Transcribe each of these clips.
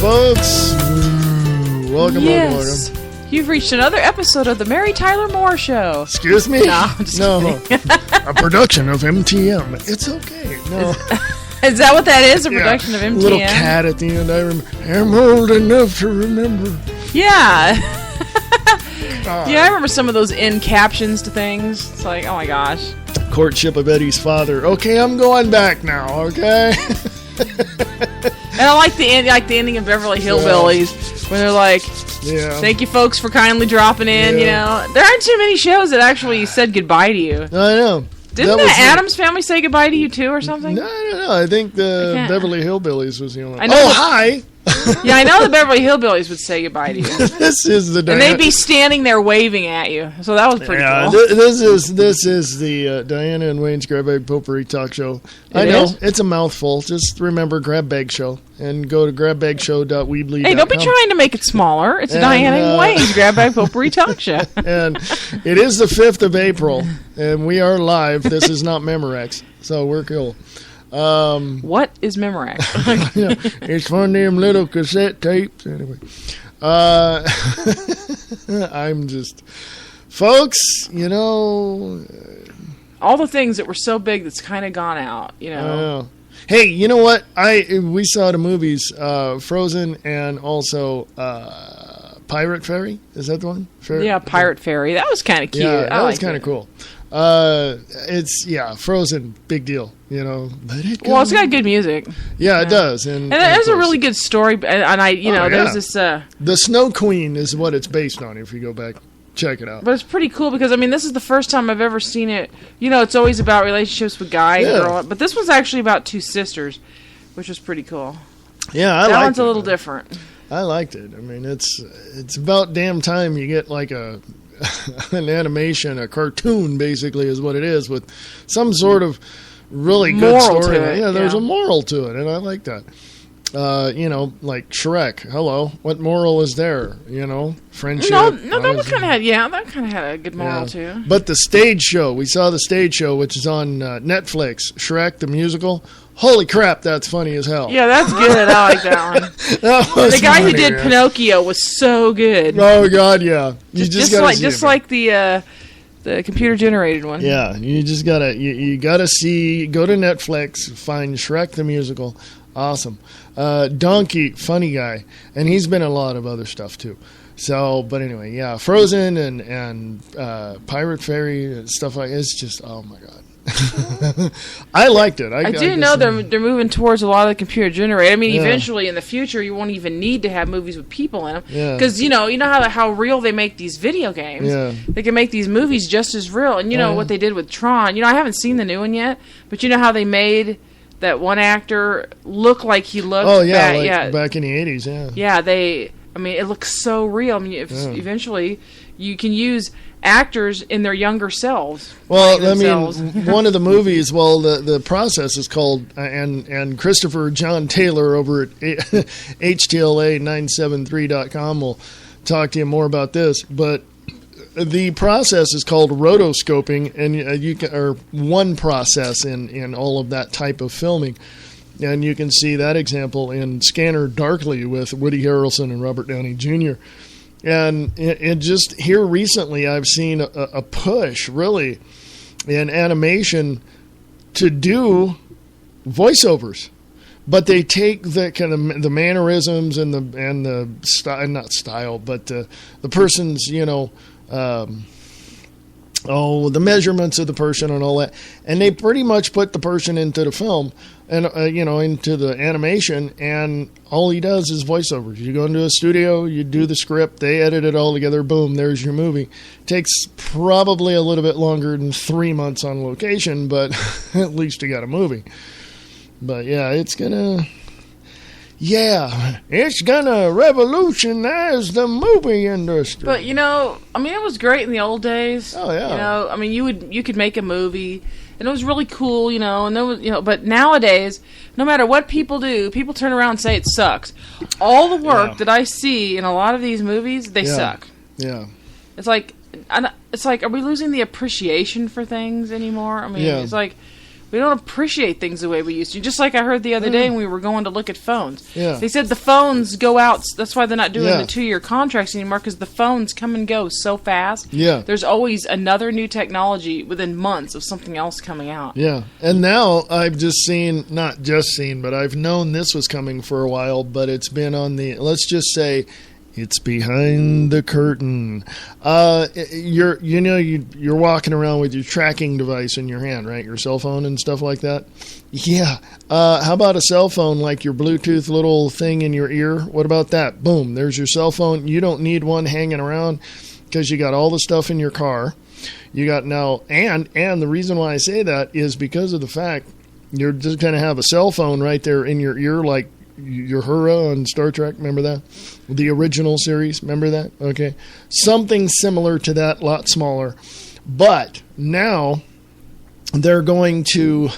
folks. Welcome. You've reached another episode of the Mary Tyler Moore Show. Excuse me? No, I'm just kidding. A production of MTM. It's okay. No. Is that what that is? A production of MTM? Little cat at the end. I'm old enough to remember. Yeah. Yeah, I remember some of those end captions to things. It's like, oh my gosh. Courtship of Eddie's father. Okay, I'm going back now, okay? And I like the ending of Beverly Hillbillies, when they're like, thank you folks for kindly dropping in, you know. There aren't too many shows that actually said goodbye to you. I know. Didn't the Addams Family say goodbye to you too or something? No, I don't know. I think the Beverly Hillbillies was the only one. Hi! Yeah, I know the Beverly Hillbillies would say goodbye to you. This is the and they'd be standing there waving at you. So that was pretty cool. This is the Diana and Wayne's Grab Bag Potpourri Talk Show. I know, it's a mouthful. Just remember Grab Bag Show and go to grabbagshow.weebly.com. Hey, don't be trying to make it smaller. It's Diana and Wayne's Grab Bag Potpourri Talk Show. And it is the 5th of April, and we are live. This is not Memorex, so we're cool. What is Memorex? It's one of them little cassette tapes. Anyway, I'm just, folks, you know, all the things that were so big that's kind of gone out, you know. Hey, you know what? We saw the movies Frozen and also Pirate Fairy. Is that the one? Pirate Fairy. That was kind of cute. Yeah, that was kind of cool. It's Frozen, big deal, you know. Well, it's got good music. Yeah, it does, and there's a really good story. And there's this. The Snow Queen is what it's based on. If you go back, check it out. But it's pretty cool because this is the first time I've ever seen it. You know, it's always about relationships with guy and girl, but this one's actually about two sisters, which was pretty cool. Yeah, that one's a little different. I liked it. I mean, it's about damn time you get like an animation, a cartoon, basically, is what it is, with some sort of really good moral story. To it. Yeah, there's a moral to it, and I like that. You know, like Shrek. Hello, what moral is there? You know, friendship. No, that was kind of had a good moral too. But the stage show, we saw the stage show, which is on Netflix. Shrek the musical. Holy crap, that's funny as hell. Yeah, that's good. I like that one. The guy who did Pinocchio was so good. Oh God, yeah. You just like the computer generated one. Yeah, you just gotta go to Netflix, find Shrek the musical. Awesome. Donkey, funny guy, and he's been in a lot of other stuff too. So, but anyway, yeah, Frozen and Pirate Fairy and stuff like it's just, oh my God. I liked it. I do know they're moving towards a lot of the computer generated. I mean, eventually in the future, you won't even need to have movies with people in them because you know how real they make these video games. Yeah. They can make these movies just as real. And you know what they did with Tron. You know, I haven't seen the new one yet, but you know how they made that one actor look like he looked. Oh yeah, back in the 80s. Yeah. Yeah, I mean, it looks so real. I mean, eventually you can use actors in their younger selves. Well, I mean, one of the movies, the process is called, and Christopher John Taylor over at HTLA973.com will talk to you more about this, but the process is called rotoscoping, and or one process in all of that type of filming. And you can see that example in Scanner Darkly with Woody Harrelson and Robert Downey Jr., and it just here recently, I've seen a push really in animation to do voiceovers, but they take the kind of the mannerisms and the style, not style, but the person's the measurements of the person and all that, and they pretty much put the person into the film and into the animation, and all he does is voiceovers. You go into a studio, you do the script, they edit it all together, boom, there's your movie. Takes probably a little bit longer than 3 months on location, but at least you got a movie. But yeah, it's gonna revolutionize the movie industry. But I mean, it was great in the old days. Oh yeah. I mean, you could make a movie, and it was really cool, and there was, but nowadays, no matter what people do, people turn around and say it sucks. All the work that I see in a lot of these movies, they suck. Yeah. It's like, are we losing the appreciation for things anymore? I mean, it's like, We don't appreciate things the way we used to. Just like I heard the other day when we were going to look at phones. Yeah. They said the phones go out. That's why they're not doing the 2-year contracts anymore, because the phones come and go so fast. Yeah. There's always another new technology within months of something else coming out. Yeah. And now I've not just seen, but I've known this was coming for a while, but it's been on the, let's just say, it's behind the curtain. You're walking around with your tracking device in your hand, right? Your cell phone and stuff like that. Yeah. How about a cell phone like your Bluetooth little thing in your ear? What about that? Boom. There's your cell phone. You don't need one hanging around because you got all the stuff in your car. You got now, and the reason why I say that is because of the fact you're just going to have a cell phone right there in your ear, like your Uhura on Star Trek, remember that? The original series, remember that? Okay. Something similar to that, a lot smaller. But now they're going to,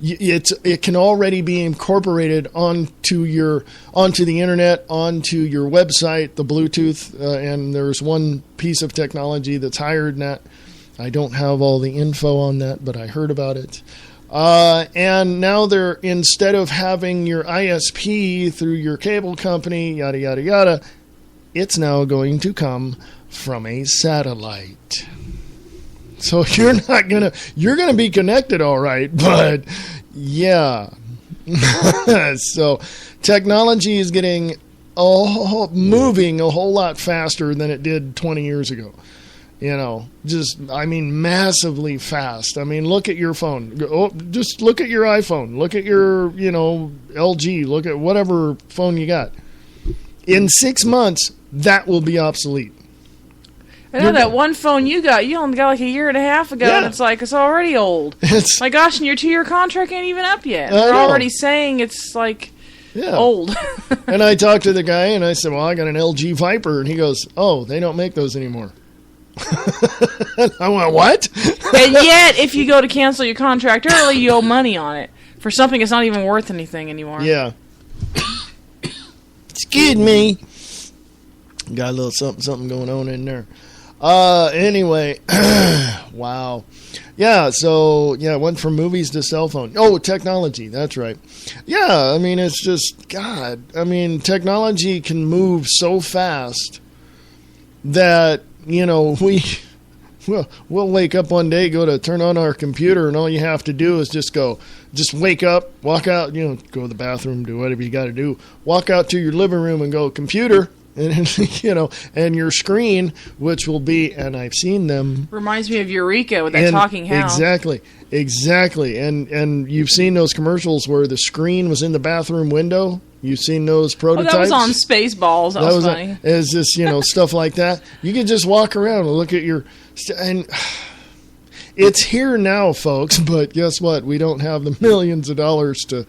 it can already be incorporated onto the internet, onto your website, the Bluetooth, and there's one piece of technology that's higher than that. I don't have all the info on that, but I heard about it. And now they're, instead of having your ISP through your cable company, yada, yada, yada, it's now going to come from a satellite. So you're going to be connected all right, but yeah. So technology is getting moving a whole lot faster than it did 20 years ago. Massively fast. Look at your phone. Just look at your iPhone. Look at your, LG. Look at whatever phone you got. In 6 months, that will be obsolete. I know that one phone you only got like a year and a half ago, and it's already old. My gosh, and your 2-year contract ain't even up yet. They're already saying it's old. And I talked to the guy, and I said, well, I got an LG Viper. And he goes, oh, they don't make those anymore. I went, what? And yet, if you go to cancel your contract early, you owe money on it for something that's not even worth anything anymore. Yeah. Excuse me. Got a little something going on in there. Anyway, wow. Yeah, so, it went from movies to cell phone. Oh, technology, that's right. Yeah, it's just, God. Technology can move so fast that, we'll wake up one day, go to turn on our computer, and all you have to do is just wake up, walk out, go to the bathroom, do whatever you got to do, walk out to your living room and go, computer, and, and your screen, which will be, and I've seen them. Reminds me of Eureka with that talking house. Exactly. And you've seen those commercials where the screen was in the bathroom window. You've seen those prototypes. Oh, that was on Spaceballs. That was funny. It's just, stuff like that. You can just walk around and look at your, and it's here now, folks, but guess what? We don't have the millions of dollars to,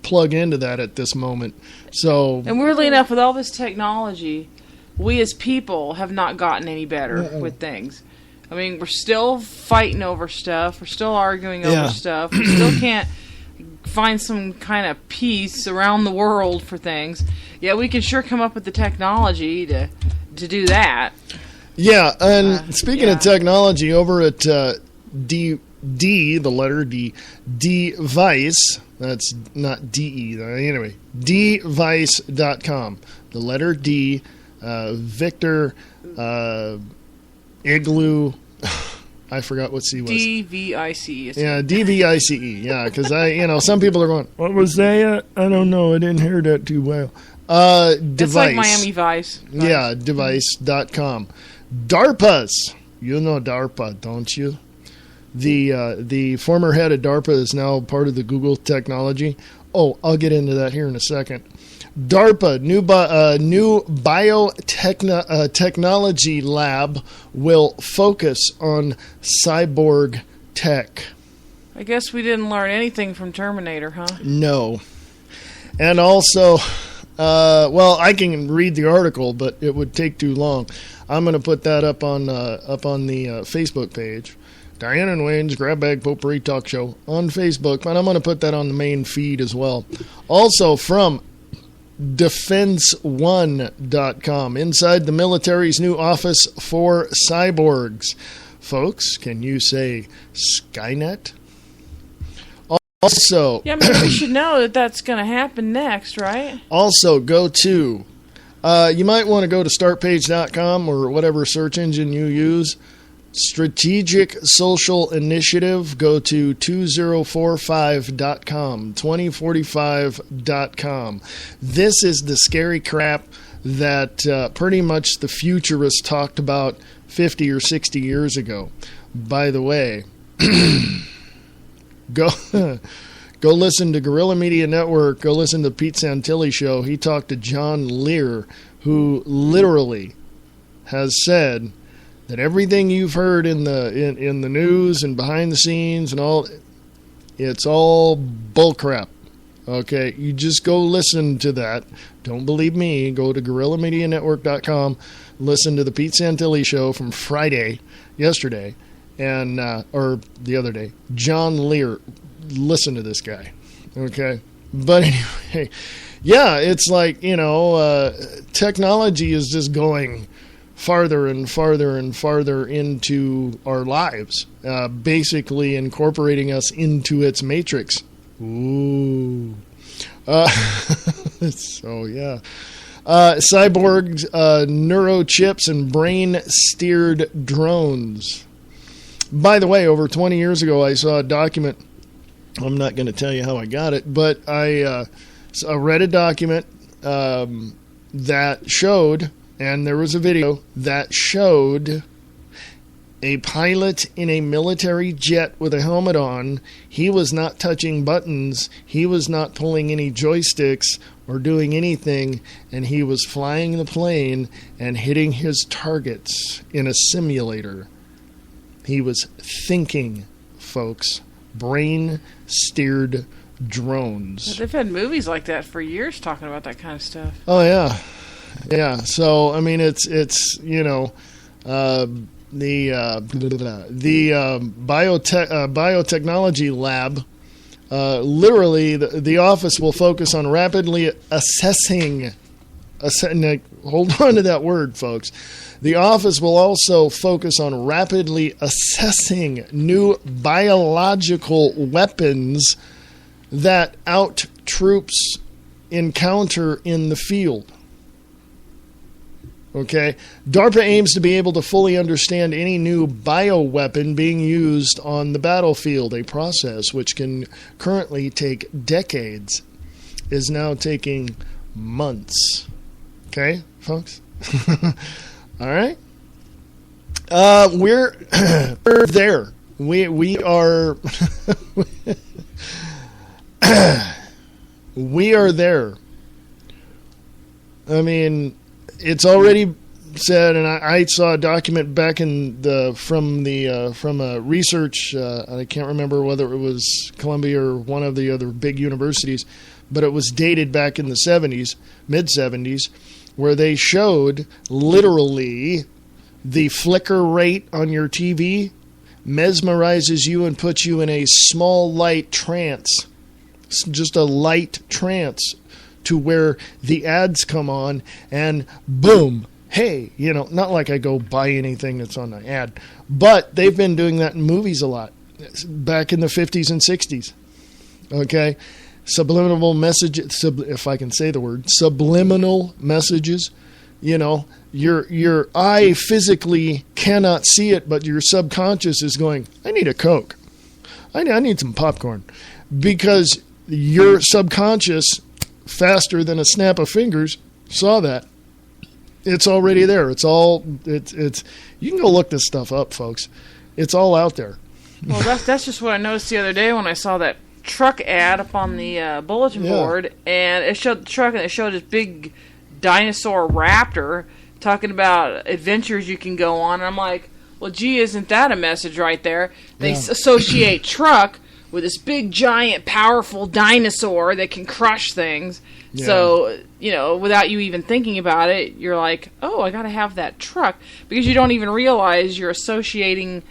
plug into that at this moment. So, and weirdly enough, with all this technology, we as people have not gotten any better with things. We're still fighting over stuff. We're still arguing over stuff. We still can't find some kind of peace around the world for things. Yeah, we can sure come up with the technology to do that. Yeah, and speaking of technology, over at the letter D, Device, that's not DE, anyway, device.com. The letter D, Victor, Igloo, I forgot what C was. DVICE. Yeah, DVICE. Yeah, because some people are going, what was that? I don't know. I didn't hear that too well. Device. It's like Miami Vice. Yeah, device.com. DARPA's. You know DARPA, don't you? The former head of DARPA is now part of the Google technology. Oh, I'll get into that here in a second. DARPA, new biotechnology lab, will focus on cyborg tech. I guess we didn't learn anything from Terminator, huh? No. And also, I can read the article, but it would take too long. I'm going to put that up on the Facebook page. Diane and Wayne's Grab Bag Potpourri Talk Show on Facebook, and I'm going to put that on the main feed as well. Also from DefenseOne.com, inside the military's new office for cyborgs. Folks, can you say Skynet? Also, yeah, maybe we should know that that's going to happen next, right? Also, go to, you might want to go to startpage.com or whatever search engine you use. Strategic Social Initiative, go to 2045.com, 2045.com. This is the scary crap that pretty much the futurists talked about 50 or 60 years ago. By the way, go listen to Guerrilla Media Network, go listen to the Pete Santilli show. He talked to John Lear, who literally has said that everything you've heard in the news and behind the scenes and all, it's all bullcrap. Okay, you just go listen to that. Don't believe me. Go to GuerrillaMediaNetwork.com. Listen to the Pete Santilli show from yesterday, and or the other day. John Lear. Listen to this guy. Okay, but anyway, yeah, it's like, technology is just going farther and farther and farther into our lives, basically incorporating us into its matrix. Ooh. So, yeah. Cyborgs, neurochips, and brain-steered drones. By the way, over 20 years ago, I saw a document. I'm not going to tell you how I got it, but I read a document that showed, and there was a video that showed a pilot in a military jet with a helmet on. He was not touching buttons. He was not pulling any joysticks or doing anything, and he was flying the plane and hitting his targets in a simulator. He was thinking, folks. Brain-steered drones. They've had movies like that for years talking about that kind of stuff. Oh, yeah. Yeah, so, I mean, it's biotechnology lab, literally, the office will focus on rapidly assessing, hold on to that word, folks. The office will also focus on rapidly assessing new biological weapons that troops encounter in the field. Okay? DARPA aims to be able to fully understand any new bioweapon being used on the battlefield. A process which can currently take decades is now taking months. Okay, folks? All right? We're there. We are we are there. I mean, it's already said, and I saw a document back from a research. I can't remember whether it was Columbia or one of the other big universities, but it was dated back in the 70s, mid-70s, where they showed literally the flicker rate on your TV mesmerizes you and puts you in a small light trance, just a light trance, to where the ads come on and boom, hey, not like I go buy anything that's on the ad, but they've been doing that in movies a lot back in the 50s and 60s. Okay? Subliminal messages, if I can say the word, subliminal messages. Your eye physically cannot see it, but your subconscious is going, I need a Coke. I need some popcorn. Because your subconscious, faster than a snap of fingers, saw that. It's already there. It's you can go look this stuff up, folks. It's all out there. Well, that's just what I noticed the other day when I saw that truck ad up on the bulletin board, and it showed the truck, and it showed this big dinosaur raptor talking about adventures you can go on. And I'm like, well, gee, isn't that a message right there? They associate truck with this big, giant, powerful dinosaur that can crush things. Yeah. So, without you even thinking about it, you're like, oh, I got to have that truck. Because you don't even realize you're associating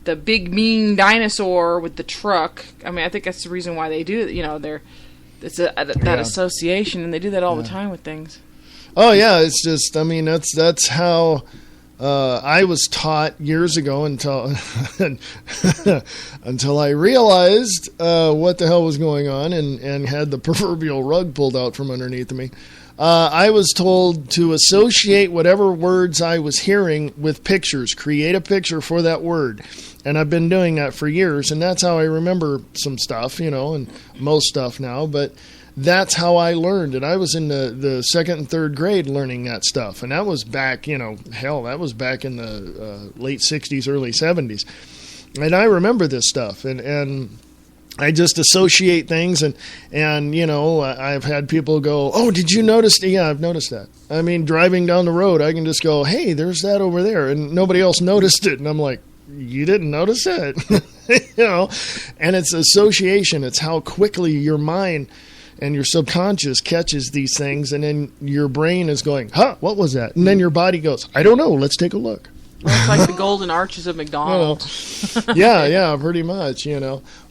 the big, mean dinosaur with the truck. I mean, I think that's the reason why they do it. That association, and they do that all the time with things. Oh, yeah, it's just, I mean, that's how I was taught years ago until until I realized what the hell was going on and had the proverbial rug pulled out from underneath me. I was told to associate whatever words I was hearing with pictures, create a picture for that word. And I've been doing that for years, and that's how I remember some stuff, and most stuff now. But that's how I learned. And I was in the second and third grade learning that stuff. And that was back, that was back in the late 60s, early 70s. And I remember this stuff. And I just associate things, and I've had people go, "Oh, did you notice?" Yeah, I've noticed that. I mean, driving down the road, I can just go, "Hey, there's that over there," and nobody else noticed it, and I'm like, "You didn't notice it," And it's association. It's how quickly your mind and your subconscious catches these things, and then your brain is going, "Huh, what was that?" And then your body goes, "I don't know. Let's take a look." Well, it's like the golden arches of McDonald's. Yeah, pretty much,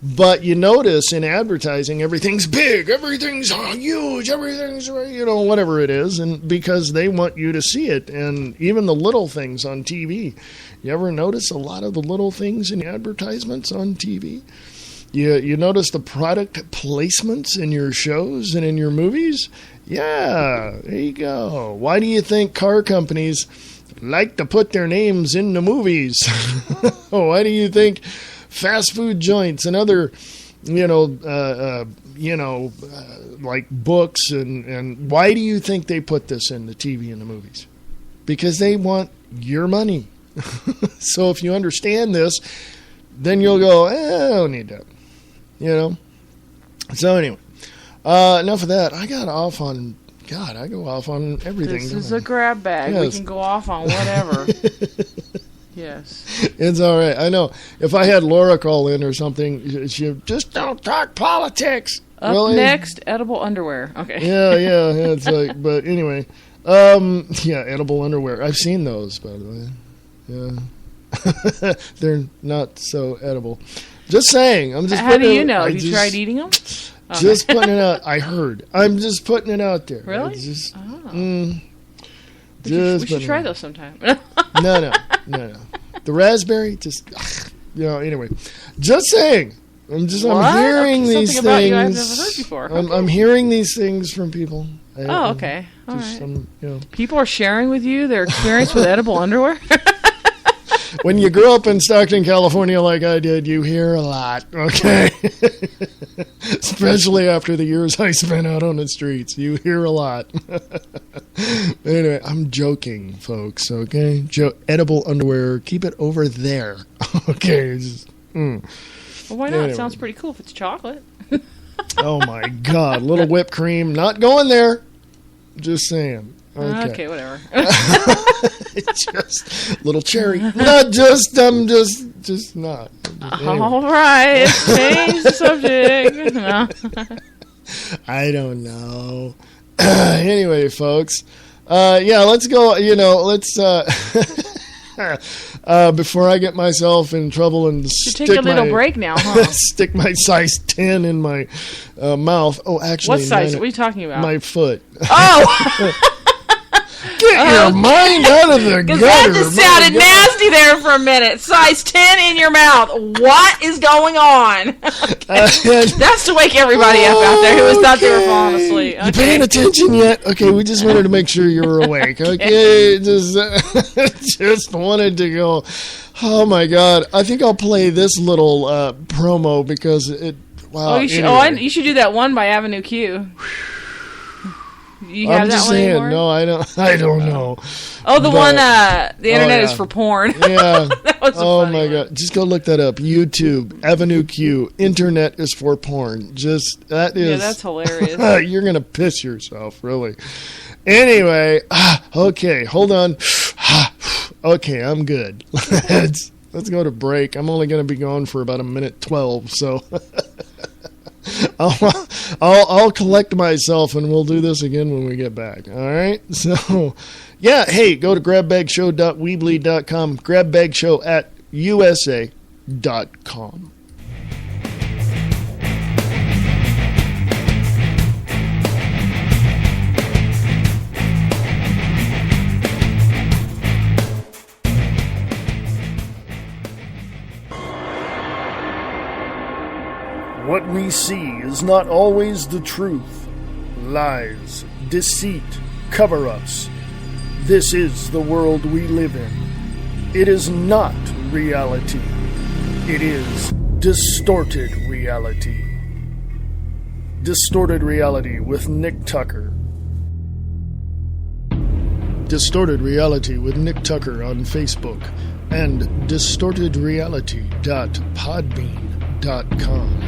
But you notice in advertising, everything's big, everything's huge, everything's, whatever it is, and because they want you to see it. And even the little things on TV. You ever notice a lot of the little things in advertisements on TV? You notice the product placements in your shows and in your movies? Yeah, there you go. Why do you think car companies like to put their names in the movies? Why do you think fast food joints and other, like books and why do you think they put this in the TV and the movies? Because they want your money. So if you understand this, then you'll go, I don't need that. So anyway, enough of that. I go off on everything. This is a grab bag. Yes. We can go off on whatever. Yes. It's all right. I know. If I had Laura call in or something, she just don't talk politics. Up really? Next, edible underwear. Okay. Yeah. It's like, but anyway, edible underwear. I've seen those, by the way. Yeah. They're not so edible. Just saying. I'm just. How do you know? Have you tried eating them? Okay. Just putting it out. I heard. I'm just putting it out there. Really? Just, we should try those sometime. No. The raspberry, just, anyway. Just saying. I'm hearing these things. About you I've never heard before. I'm hearing these things from people. Okay. All right. People are sharing with you their experience with edible underwear? When you grew up in Stockton, California like I did, you hear a lot, okay? Especially after the years I spent out on the streets. You hear a lot. Anyway, I'm joking, folks, okay? Edible underwear, keep it over there, okay? Well, why not? Anyway. It sounds pretty cool if it's chocolate. Oh, my God. Little whipped cream. Not going there. Just saying. Okay, whatever. Just little cherry. Not just, I'm just not. Anyway. All right, change the subject. No. I don't know. Anyway, folks. Let's go, let's, before I get myself in trouble and take a little break now, huh? Stick my size 10 in my mouth. Oh, actually. What size? What are you talking about? My foot. Oh! Get your mind out of the gutter. Because that just sounded nasty there for a minute. Size 10 in your mouth. What is going on? That's to wake everybody up out there who thought they were falling asleep. Okay. You paying attention yet? Okay, we just wanted to make sure you were awake. Okay, just wanted to go. Oh my God! I think I'll play this little promo because it. Wow. You should do that one by Avenue Q. You have that one anymore? No, I don't know. Oh, the internet is for porn. Yeah. That was my God. Just go look that up. YouTube, Avenue Q, internet is for porn. That is. Yeah, that's hilarious. You're going to piss yourself, really. Anyway, okay, hold on. Okay, I'm good. Let's go to break. I'm only going to be gone for about 1:12, so. I'll collect myself and we'll do this again when we get back. All right. So, hey, go to grabbagshow.weebly.com, grabbagshow@usa.com. What we see is not always the truth. Lies, deceit, cover-ups. This is the world we live in. It is not reality. It is distorted reality. Distorted Reality with Nick Tucker. Distorted Reality with Nick Tucker on Facebook and distortedreality.podbean.com.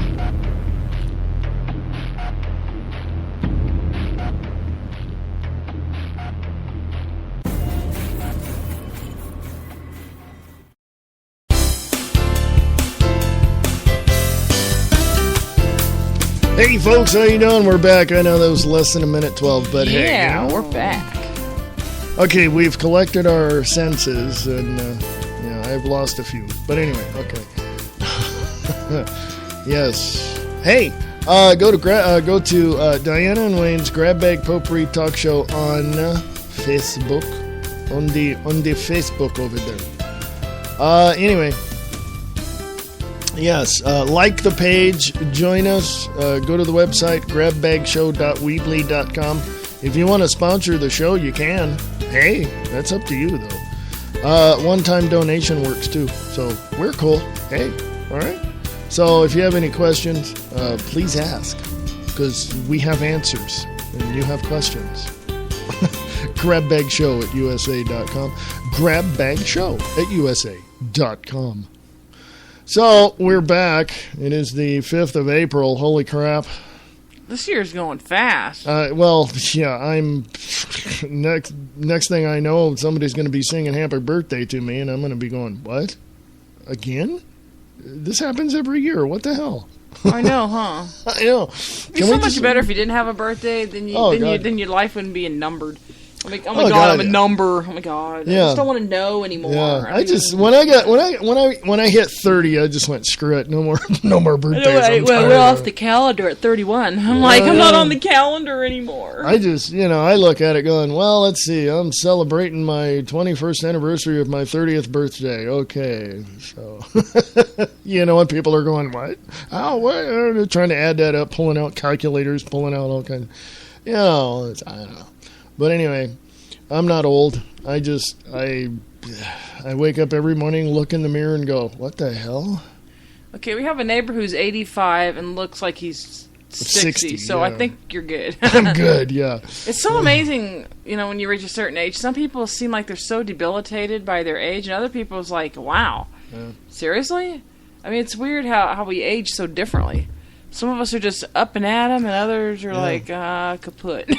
Hey folks, how you doing? We're back. I know that was less than a minute 12, but hey. Yeah, we're back. Okay, we've collected our senses, and I've lost a few. But anyway, okay. Yes. Hey, go to Diana and Wayne's Grab Bag Potpourri Talk Show on Facebook, on the Facebook over there. Anyway. Yes, like the page, join us, go to the website, grabbagshow.weebly.com. If you want to sponsor the show, you can. Hey, that's up to you, though. One-time donation works, too, so we're cool. Hey, all right? So if you have any questions, please ask, because we have answers, and you have questions. grabbagshow@usa.com. grabbagshow@usa.com. So, we're back. It is the 5th of April. Holy crap. This year's going fast. Well, yeah, I'm... Next thing I know, somebody's going to be singing Happy Birthday to me, and I'm going to be going, what? Again? This happens every year. What the hell? I know, huh? I know. It'd be so much better if you didn't have a birthday, then your life wouldn't be numbered. I'm like, oh my god, I'm a number. Oh my god, I just don't want to know anymore. Yeah, I just when I hit 30, I just went screw it, no more birthdays. We're off the calendar at 31. I'm like, I'm not on the calendar anymore. I just I look at it going, well, let's see, I'm celebrating my 21st anniversary of my 30th birthday. Okay, so and people are going, what? Oh, what? They're trying to add that up, pulling out calculators, pulling out all kinds. I don't know. But anyway, I'm not old. I wake up every morning, look in the mirror, and go, what the hell? Okay, we have a neighbor who's 85 and looks like he's 60, so yeah. I think you're good. I'm good, yeah. It's so amazing, when you reach a certain age. Some people seem like they're so debilitated by their age, and other people's like, wow, seriously? I mean, it's weird how we age so differently. Some of us are just up and at 'em, and others are like, kaput.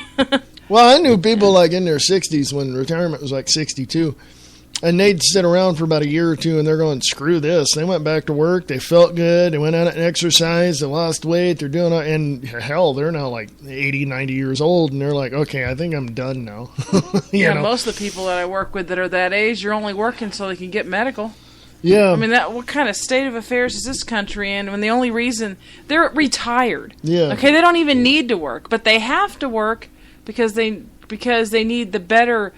Well, I knew people like in their 60s when retirement was like 62, and they'd sit around for about a year or two, and they're going, screw this. They went back to work. They felt good. They went out and exercised. They lost weight. They're doing it. And hell, they're now like 80, 90 years old, and they're like, okay, I think I'm done now. Most of the people that I work with that are that age are only working so they can get medical. Yeah. I mean, what kind of state of affairs is this country in when the only reason they're retired? Yeah. Okay, they don't even need to work, but they have to work because they need the better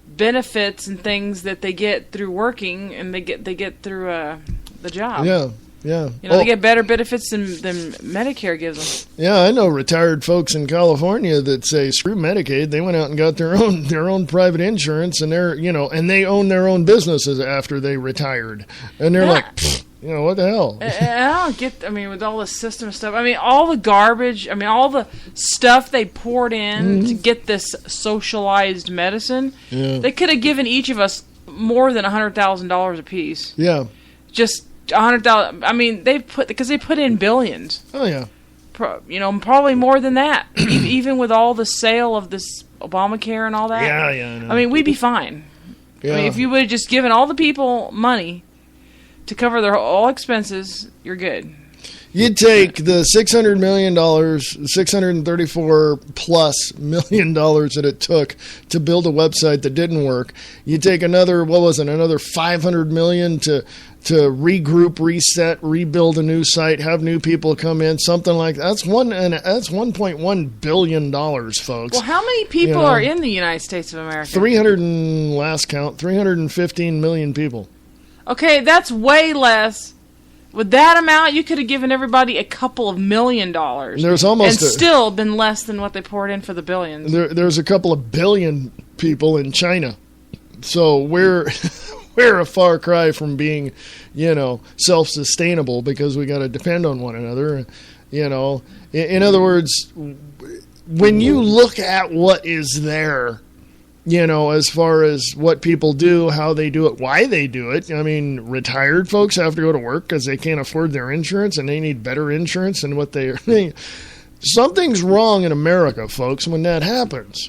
benefits and things that they get through working, and they get through the job. Yeah, yeah. They get better benefits than Medicare gives them. Yeah, I know retired folks in California that say screw Medicaid. They went out and got their own private insurance, and and they own their own businesses after they retired, and they're like, what the hell? I don't get. With all the system stuff. All the garbage. All the stuff they poured in to get this socialized medicine. Yeah. They could have given each of us more than $100,000 apiece. Yeah. Just $100,000. They put in billions. Oh yeah. Probably more than that. Even with all the sale of this Obamacare and all that. Yeah. I know. We'd be fine. Yeah. If you would have just given all the people money to cover their all expenses, you're good. You'd take the $600 million, $634+ million that it took to build a website that didn't work. You take another $500 million to regroup, reset, rebuild a new site, have new people come in, something like that. That's $1.1 billion, folks. Well, how many people are in the United States of America? 315 million people. Okay, that's way less With that amount, you could have given everybody a couple of $1 million. There's almost still been less than what they poured in for the billions. There's a couple of billion people in China. So we're a far cry from being, self-sustainable because we got to depend on one another. In other words, when you look at what is there, as far as what people do, how they do it, why they do it. I mean, retired folks have to go to work because they can't afford their insurance and they need better insurance than what they are. Something's wrong in America, folks, when that happens.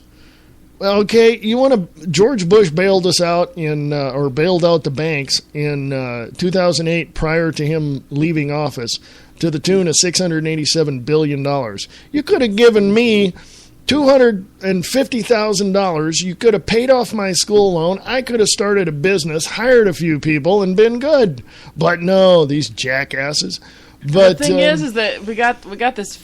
Okay, George Bush bailed us out or bailed out the banks in 2008 prior to him leaving office to the tune of $687 billion. You could have given me $250,000. You could have paid off my school loan. I could have started a business, hired a few people, and been good. But no, these jackasses. But the thing is that we got this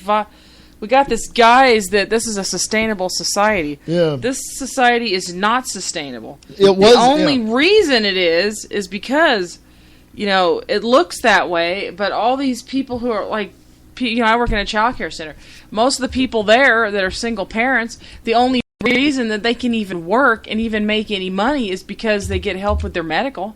guise that this is a sustainable society. Yeah. This society is not sustainable. The only reason it is because it looks that way. But all these people who are like. I work in a child care center. Most of the people there that are single parents, the only reason that they can even work and even make any money is because they get help with their medical.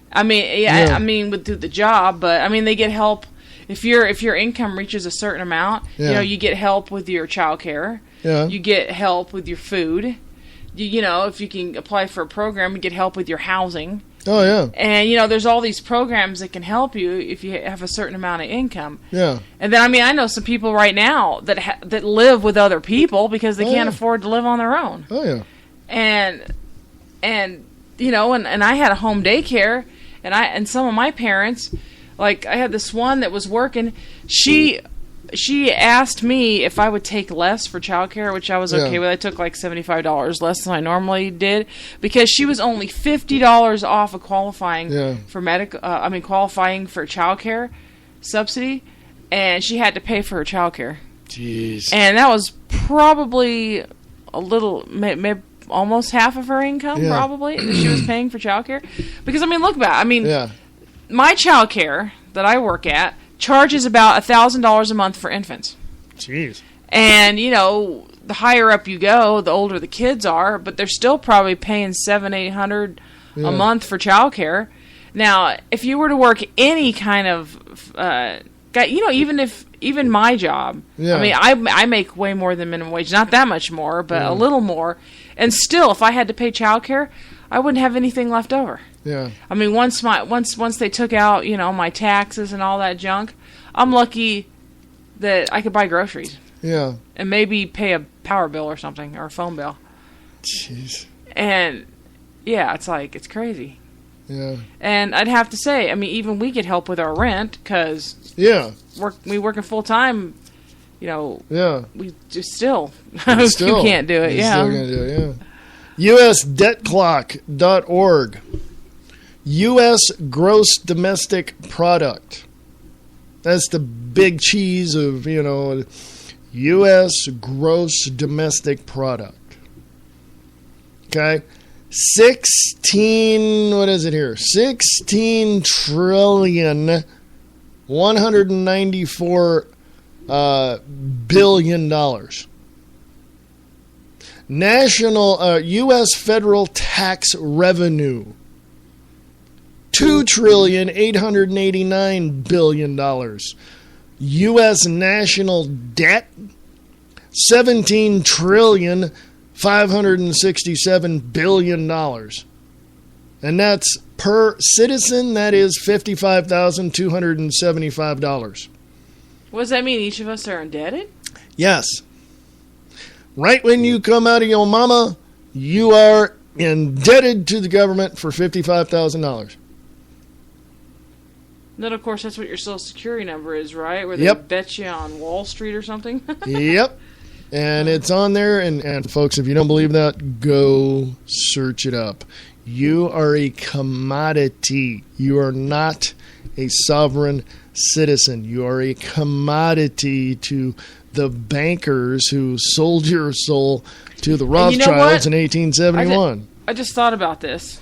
I mean, through the job, but I mean, they get help if your income reaches a certain amount. Yeah. You get help with your child care. Yeah. You get help with your food. If you can apply for a program, you get help with your housing. Oh, yeah. And, there's all these programs that can help you if you have a certain amount of income. Yeah. And then, I know some people right now that live with other people because they can't afford to live on their own. Oh, yeah. And I had a home daycare, and some of my parents, like, I had this one that was working. She asked me if I would take less for childcare, which I was okay with. I took like $75 less than I normally did because she was only $50 off of qualifying for qualifying for childcare subsidy, and she had to pay for her childcare. Jeez. And that was probably a little, maybe almost half of her income, probably that she was paying for childcare. Because look back. My childcare that I work at charges about $1,000 a month for infants. Jeez. And, the higher up you go, the older the kids are, but they're still probably paying $700-800 a month for childcare. Now, if you were to work any kind of, even my job, I make way more than minimum wage, not that much more, but a little more. And still, if I had to pay childcare, I wouldn't have anything left over. Yeah. Once they took out, my taxes and all that junk, I'm lucky that I could buy groceries. Yeah. And maybe pay a power bill or something, or a phone bill. Jeez. And, it's crazy. Yeah. And I'd have to say, even we get help with our rent, because we working full-time, we just still you can't do it. Still can't do it, USDebtClock.org. U.S. gross domestic product. That's the big cheese of, U.S. gross domestic product. Okay? 16 trillion, $194 billion. National U.S. federal tax revenue, $2,889 billion. U.S. national debt, $17,567 billion. And that's per citizen, that is $55,275. What does that mean? Each of us are indebted? Yes. Right when you come out of your mama, you are indebted to the government for $55,000. Then, of course, that's what your Social Security number is, right? Where they bet you on Wall Street or something? Yep. And it's on there. And, folks, if you don't believe that, go search it up. You are a commodity. You are not a sovereign citizen. You are a commodity to the bankers who sold your soul to the Rothschilds in 1871. I just thought about this.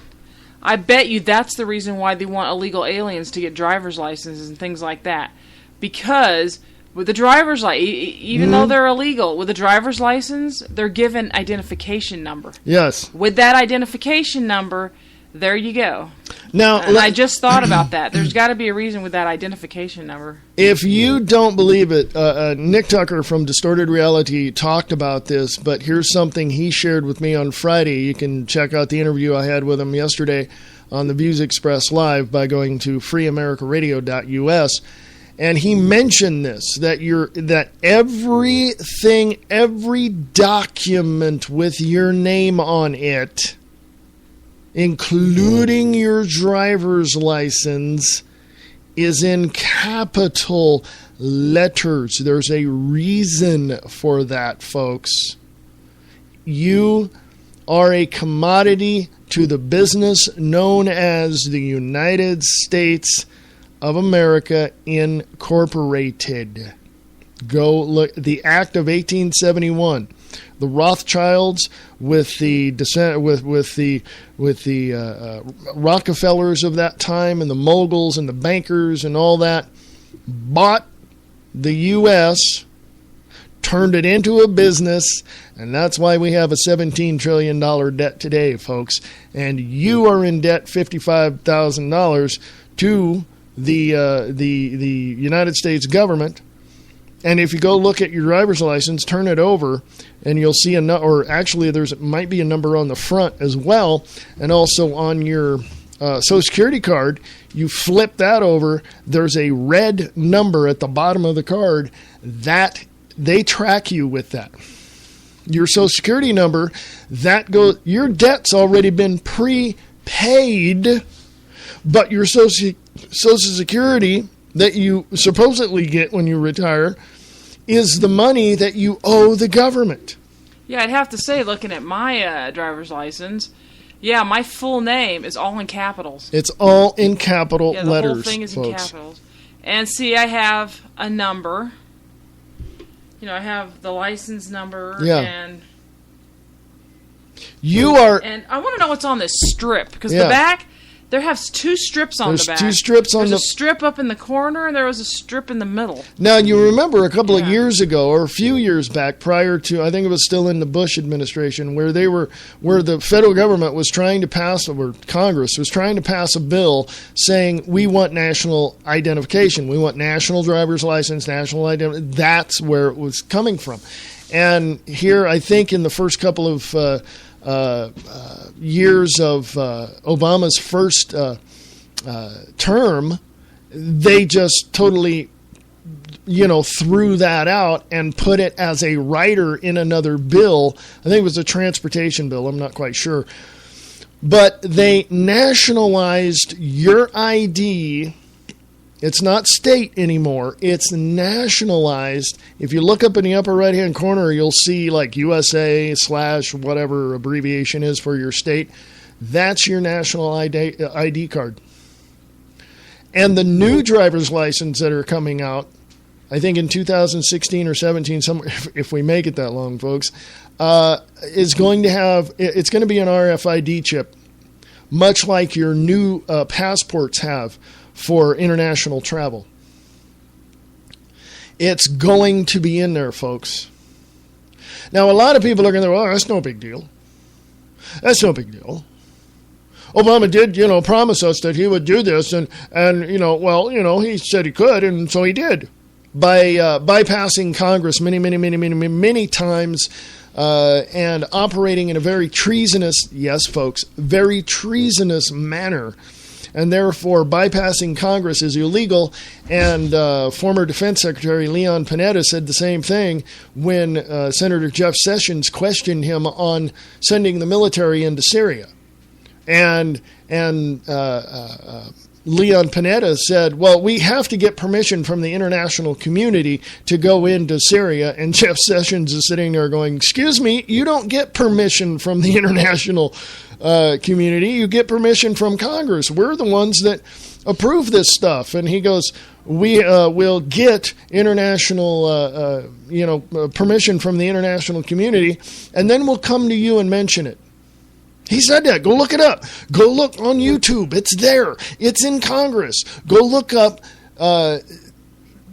I bet you that's the reason why they want illegal aliens to get driver's licenses and things like that. Because with the driver's license, even though they're illegal, with the driver's license, they're given identification number. Yes. With that identification number, there you go. Now, I just thought about that. There's got to be a reason with that identification number. If you don't believe it, Nick Tucker from Distorted Reality talked about this, but here's something he shared with me on Friday. You can check out the interview I had with him yesterday on the Views Express Live by going to freeamericaradio.us. And he mentioned this, that everything, every document with your name on it, including your driver's license, is in capital letters. There's a reason for that, folks. You are a commodity to the business known as the United States of America Incorporated. Go look, the Act of 1871. The Rothschilds with the Rockefellers of that time and the moguls and the bankers and all that bought the U.S., turned it into a business, and that's why we have a $17 trillion debt today, folks. And you are in debt $55,000 to the United States government. And if you go look at your driver's license, turn it over, and you'll see actually might be a number on the front as well, and also on your Social Security card. You flip that over, there's a red number at the bottom of the card that they track you with that. Your Social Security number, that goes. Your debt's already been prepaid, but your Social Security that you supposedly get when you retire is the money that you owe the government. Yeah, I'd have to say, looking at my driver's license, yeah, my full name is all in capitals. It's all in capital letters, the whole thing is folks. In capitals. And see, I have a number. You know, I have the license number. Yeah. And I want to know what's on this strip, because the back, there have two strips on the back. There's two strips on There's a strip up in the corner, and there was a strip in the middle. Now, you remember a couple of years ago, or a few years back, prior to, I think it was still in the Bush administration, where the federal government was trying to pass, or Congress was trying to pass a bill saying, we want national identification. We want national driver's license, national identity. That's where it was coming from. And here, I think in the first couple of years of Obama's first term, they just totally, threw that out and put it as a rider in another bill. I think it was a transportation bill. I'm not quite sure. But they nationalized your ID. It's not state anymore. It's nationalized. If you look up in the upper right-hand corner, you'll see like USA / whatever abbreviation is for your state. That's your national ID card. And the new driver's license that are coming out, I think in 2016 or 17, if we make it that long, folks, is going to have, it's going to be an RFID chip, much like your new passports have for international travel. It's going to be in there, folks. Now, a lot of people are going to go, that's no big deal. That's no big deal. Obama did, promise us that he would do this, and he said he could, and so he did. By bypassing Congress many times and operating in a very treasonous, yes, folks, very treasonous manner. And therefore, bypassing Congress is illegal. And former Defense Secretary Leon Panetta said the same thing when Senator Jeff Sessions questioned him on sending the military into Syria. And Leon Panetta said, well, we have to get permission from the international community to go into Syria. And Jeff Sessions is sitting there going, excuse me, you don't get permission from the international community. You get permission from Congress. We're the ones that approve this stuff. And he goes, we will get international, permission from the international community, and then we'll come to you and mention it. He said that. Go look it up. Go look on YouTube. It's there. It's in Congress. Go look up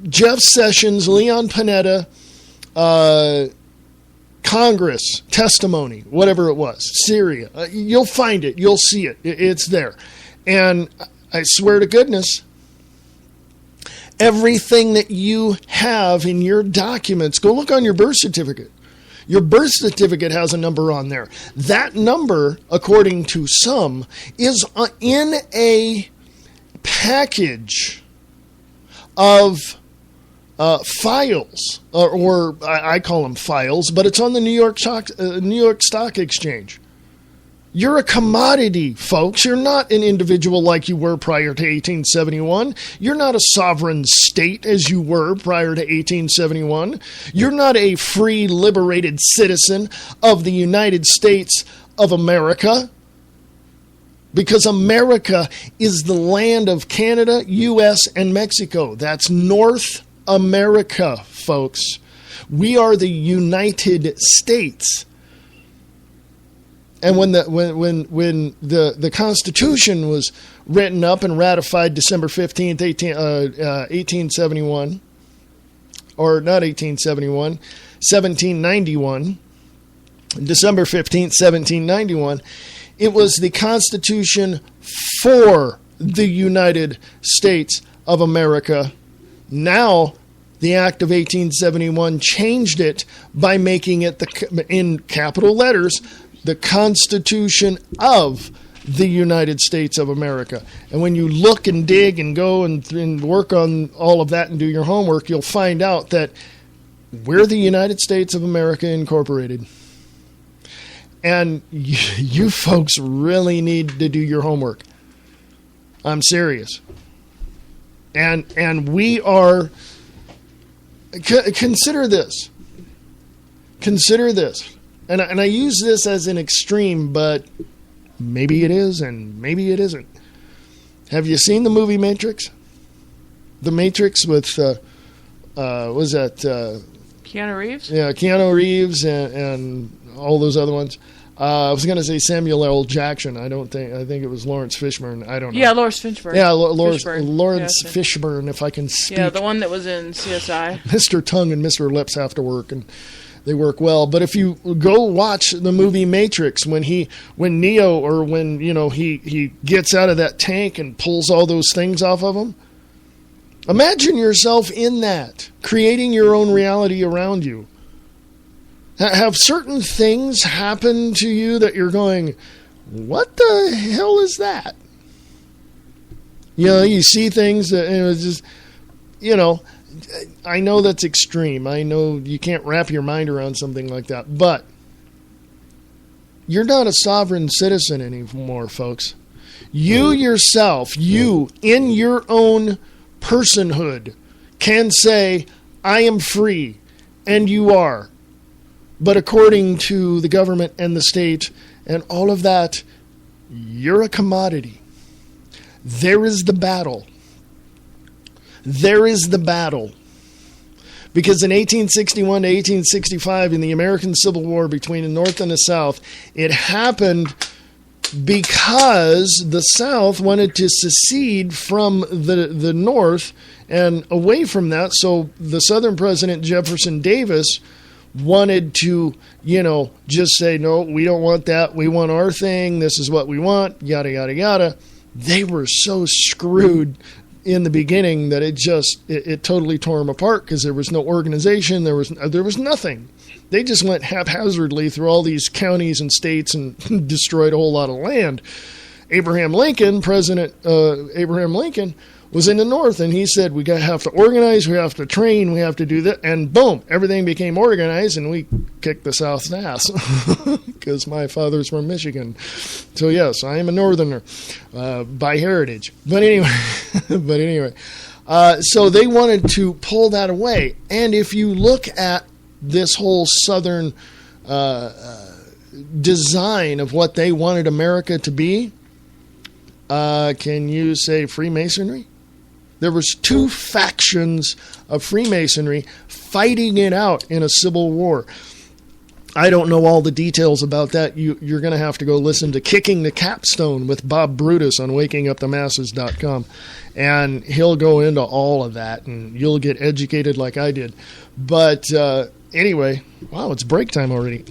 Jeff Sessions, Leon Panetta, Congress testimony, whatever it was, Syria. You'll find it. You'll see it. It's there. And I swear to goodness, everything that you have in your documents, go look on your birth certificate. Your birth certificate has a number on there. That number, according to some, is in a package of files, or I call them files, but it's on the New York Stock Exchange. You're a commodity, folks. You're not an individual like you were prior to 1871. You're not a sovereign state as you were prior to 1871. You're not a free, liberated citizen of the United States of America, because America is the land of Canada, U.S., and Mexico. That's North America, folks. We are the United States. And when the Constitution was written up and ratified December 15th, 1871, or not 1871, 1791, December 15th, 1791, it was the Constitution for the United States of America. Now, the Act of 1871 changed it by making it, in capital letters, the Constitution of the United States of America. And when you look and dig and go and work on all of that and do your homework, you'll find out that we're the United States of America Incorporated. And you folks really need to do your homework. I'm serious. And we are... Consider this. Consider this. And I use this as an extreme, but maybe it is and maybe it isn't. Have you seen the movie Matrix? The Matrix with, was that? Keanu Reeves? Yeah, Keanu Reeves and all those other ones. I was going to say Samuel L. Jackson. I think it was Lawrence Fishburne. I don't know. Yeah, Lawrence Fishburne. Yeah, Lawrence Fishburne, if I can speak. Yeah, the one that was in CSI. Mr. Tongue and Mr. Lips have to work, and they work well. But if you go watch the movie Matrix, when Neo, or when he gets out of that tank and pulls all those things off of him, imagine yourself in that, creating your own reality around you. Have certain things happen to you that you're going, what the hell is that? You see things that it's just, I know that's extreme. I know you can't wrap your mind around something like that. But you're not a sovereign citizen anymore, folks. You yourself, you in your own personhood, can say, I am free, and you are. But according to the government and the state and all of that, you're a commodity. There is the battle. There is the battle. Because in 1861 to 1865, in the American Civil War between the North and the South, it happened because the South wanted to secede from the North and away from that. So the Southern President Jefferson Davis wanted to, just say, no, we don't want that. We want our thing. This is what we want, yada, yada, yada. They were so screwed in the beginning that it totally tore them apart, because there was no organization. There was nothing. They just went haphazardly through all these counties and states and destroyed a whole lot of land. President Abraham Lincoln, was in the North, and he said, we have to organize, we have to train, we have to do that, and boom, everything became organized, and we kicked the South's ass, because my father's from Michigan. So yes, I am a Northerner by heritage. But anyway, so they wanted to pull that away. And if you look at this whole Southern design of what they wanted America to be, can you say Freemasonry? There was two factions of Freemasonry fighting it out in a civil war. I don't know all the details about that. You're going to have to go listen to Kicking the Capstone with Bob Brutus on wakingupthemasses.com. And he'll go into all of that, and you'll get educated like I did. But anyway, wow, it's break time already.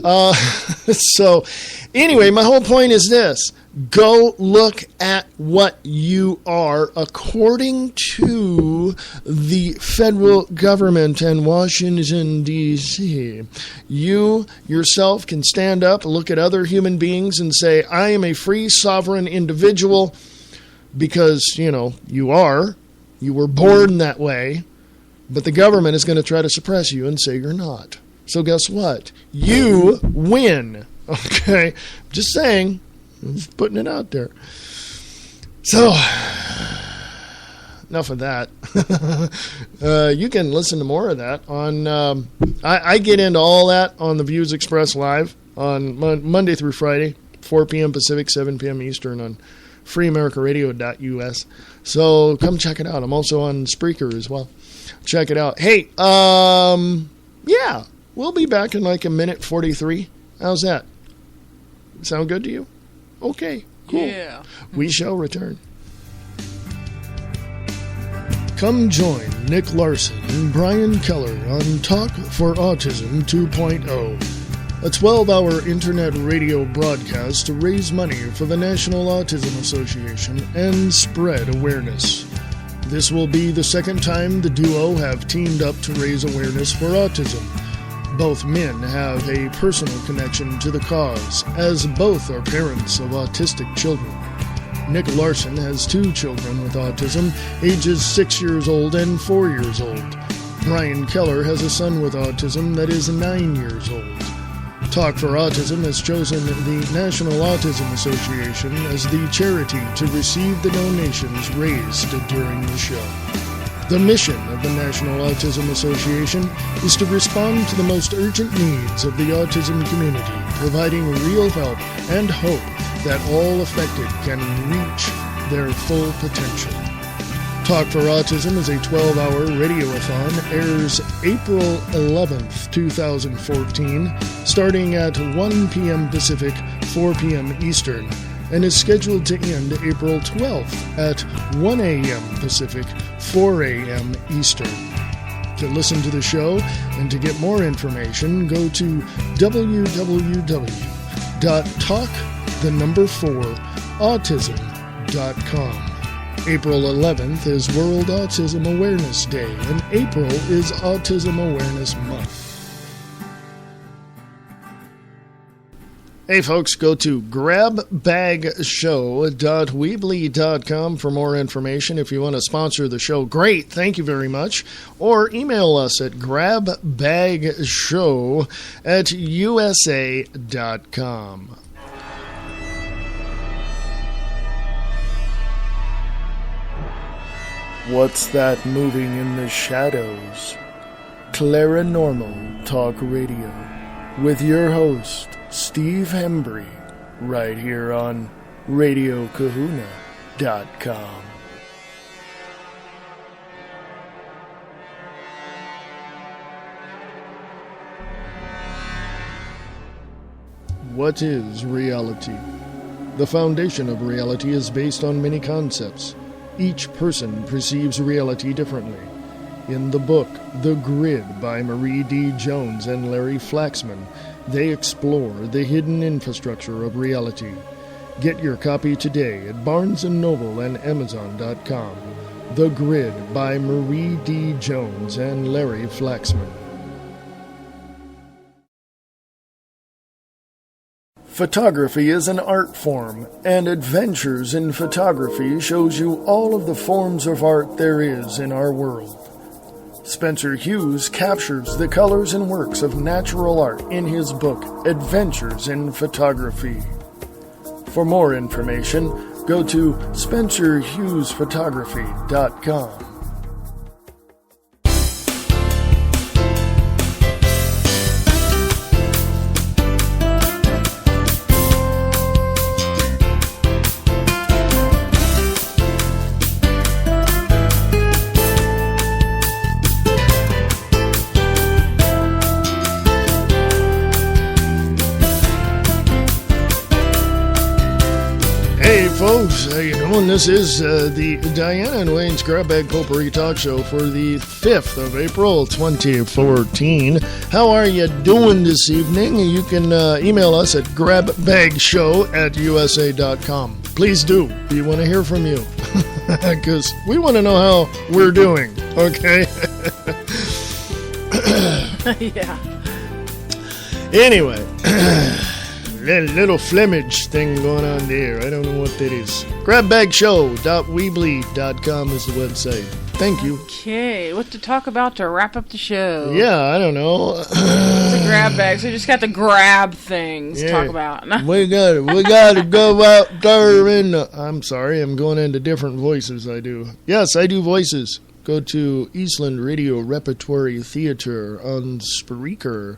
So anyway, my whole point is this. Go look at what you are according to the federal government in Washington, D.C. You yourself can stand up, look at other human beings and say, I am a free, sovereign individual because, you are. You were born that way. But the government is going to try to suppress you and say you're not. So guess what? You win. Okay? Just saying. I'm just putting it out there. So, enough of that. You can listen to more of that on... I get into all that on the Views Express Live on Monday through Friday, 4 p.m. Pacific, 7 p.m. Eastern on freeamericaradio.us. So come check it out. I'm also on Spreaker as well. Check it out. Hey, yeah, we'll be back in like a minute 43. How's that? Sound good to you? Okay, cool. Yeah. We shall return. Come join Nick Larson and Brian Keller on Talk for Autism 2.0, a 12-hour internet radio broadcast to raise money for the National Autism Association and spread awareness. This will be the second time the duo have teamed up to raise awareness for autism. Both men have a personal connection to the cause, as both are parents of autistic children. Nick Larson has 2 children with autism, ages 6 years old and 4 years old. Brian Keller has a son with autism that is 9 years old. Talk for Autism has chosen the National Autism Association as the charity to receive the donations raised during the show. The mission of the National Autism Association is to respond to the most urgent needs of the autism community, providing real help and hope that all affected can reach their full potential. Talk for Autism is a 12-hour radiothon, airs April 11th, 2014, starting at 1 p.m. Pacific, 4 p.m. Eastern, and is scheduled to end April 12th at 1 a.m. Pacific, 4 a.m. Eastern. To listen to the show and to get more information, go to www.talk4autism.com. April 11th is World Autism Awareness Day, and April is Autism Awareness Month. Hey folks, go to grabbagshow.weebly.com for more information. If you want to sponsor the show, great, thank you very much. Or email us at grabbagshow@usa.com. What's that moving in the shadows? Claranormal Talk Radio with your host, Steve Hembry, right here on RadioKahuna.com. What is reality? The foundation of reality is based on many concepts. Each person perceives reality differently. In the book, The Grid by Marie D. Jones and Larry Flaxman, they explore the hidden infrastructure of reality. Get your copy today at Barnes & Noble and Amazon.com. The Grid by Marie D. Jones and Larry Flaxman. Photography is an art form, and Adventures in Photography shows you all of the forms of art there is in our world. Spencer Hughes captures the colors and works of natural art in his book, Adventures in Photography. For more information, go to SpencerHughesPhotography.com. this is the Diana and Wayne's Grab Bag Potpourri Talk Show for the 5th of April, 2014. How are you doing this evening? You can email us at grabbagshow@usa.com. Please do. We want to hear from you. Because we want to know how we're doing, okay? Yeah. Anyway, little Flemish thing going on there. I don't know what that is. Grabbagshow.weebly.com is the website. Thank you. Okay, what to talk about to wrap up the show? Yeah, I don't know. It's a grab bag, so you just got the grab things to talk about. We got to go out there in I'm sorry, I'm going into different voices I do. Yes, I do voices. Go to Eastland Radio Repertory Theater on Spreaker.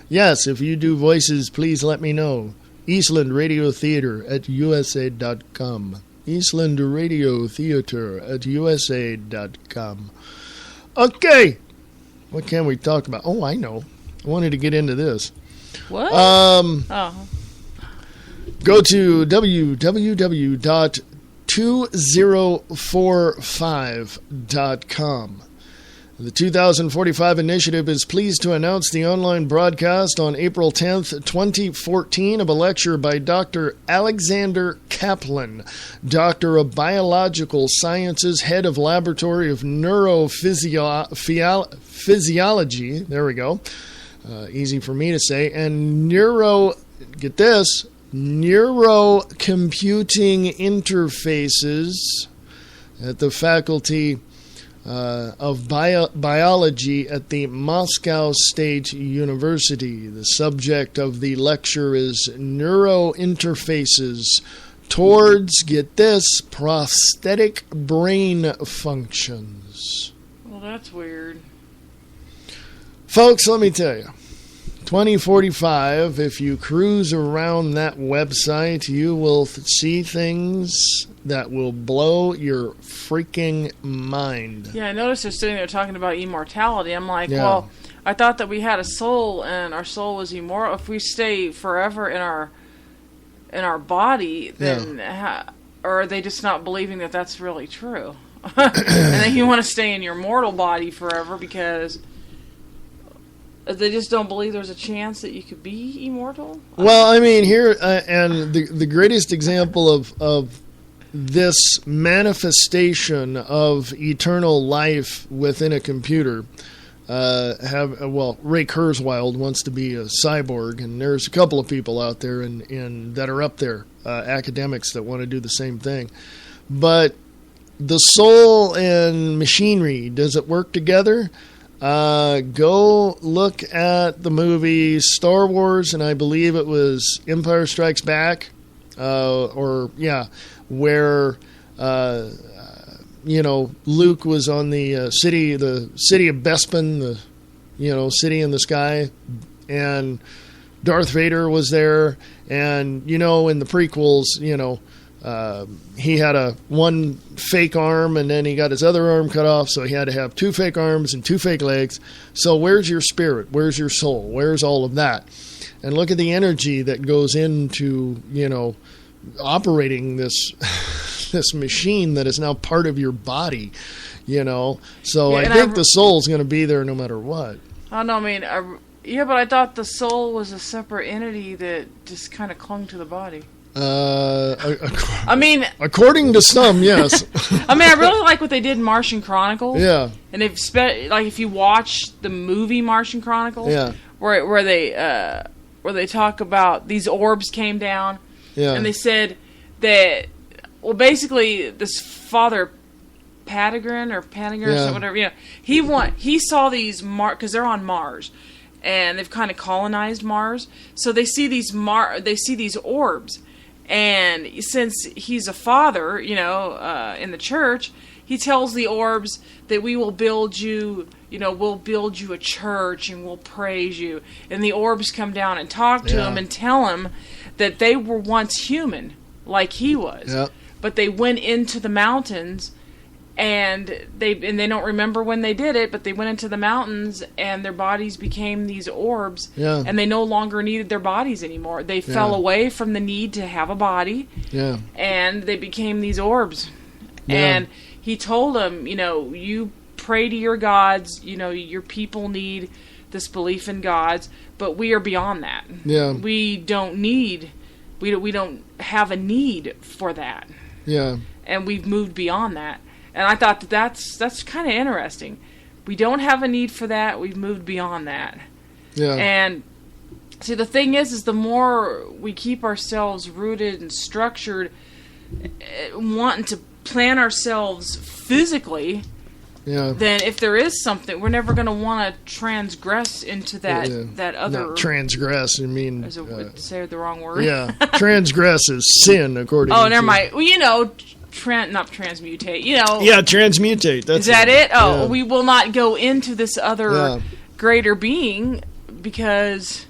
Yes, if you do voices, please let me know. Eastland Radio Theater at USA.com. Eastland Radio Theater at USA.com. Okay. What can we talk about? Oh, I know. I wanted to get into this. What? Go to www.2045.com. The 2045 initiative is pleased to announce the online broadcast on April 10th, 2014 of a lecture by Dr. Alexander Kaplan, Doctor of Biological Sciences, Head of Laboratory of Neurophysiology, there we go, easy for me to say, and get this, neurocomputing interfaces at the Faculty of Biology at the Moscow State University. The subject of the lecture is neurointerfaces towards, get this, prosthetic brain functions. Well, that's weird. Folks, let me tell you. 2045, if you cruise around that website, you will see things that will blow your freaking mind. Yeah, I noticed they're sitting there talking about immortality. I'm like, well, I thought that we had a soul and our soul was immortal. If we stay forever in our body, then or are they just not believing that that's really true? And then you want to stay in your mortal body forever because they just don't believe there's a chance that you could be immortal? Well, I mean, here, and the greatest example of this manifestation of eternal life within a computer, Ray Kurzweil wants to be a cyborg, and there's a couple of people out there that are up there, academics that want to do the same thing. But the soul and machinery, does it work together? Go look at the movie Star Wars, and I believe it was Empire Strikes Back, where Luke was on the city of Bespin, the city in the sky, and Darth Vader was there, and in the prequels, he had one fake arm, and then he got his other arm cut off, so he had to have 2 fake arms and 2 fake legs. So where's your spirit? Where's your soul? Where's all of that? And look at the energy that goes into, operating this this machine that is now part of your body, So I think the soul's going to be there no matter what. I don't know, but I thought the soul was a separate entity that just kind of clung to the body. According to some, yes. I really like what they did in Martian Chronicles. Yeah. And they've if you watch the movie Martian Chronicles, where they talk about these orbs came down, and they said that, well, basically this Father Patagon or whatever, he saw these because they're on Mars. And they've kind of colonized Mars, so they see these orbs. And since he's a father, in the church, he tells the orbs that we will build you, we'll build you a church and we'll praise you. And the orbs come down and talk to him and tell him that they were once human, like he was. Yep. But they went into the mountains, and they don't remember when they did it, but they went into the mountains and their bodies became these orbs, and they no longer needed their bodies anymore. They fell away from the need to have a body, and they became these orbs. And he told them, you pray to your gods, your people need this belief in gods, but we are beyond that. Yeah. We don't have a need for that. Yeah. And we've moved beyond that. And I thought that's kind of interesting. We don't have a need for that. We've moved beyond that. Yeah. And see, the thing is the more we keep ourselves rooted and structured, wanting to plan ourselves physically, then if there is something, we're never going to want to transgress into that other... Not transgress, I mean... say the wrong word. Yeah. Transgress is sin, according to... Oh, never mind. Well, not transmutate, Yeah, transmutate. Is that it? Oh, we will not go into this other greater being because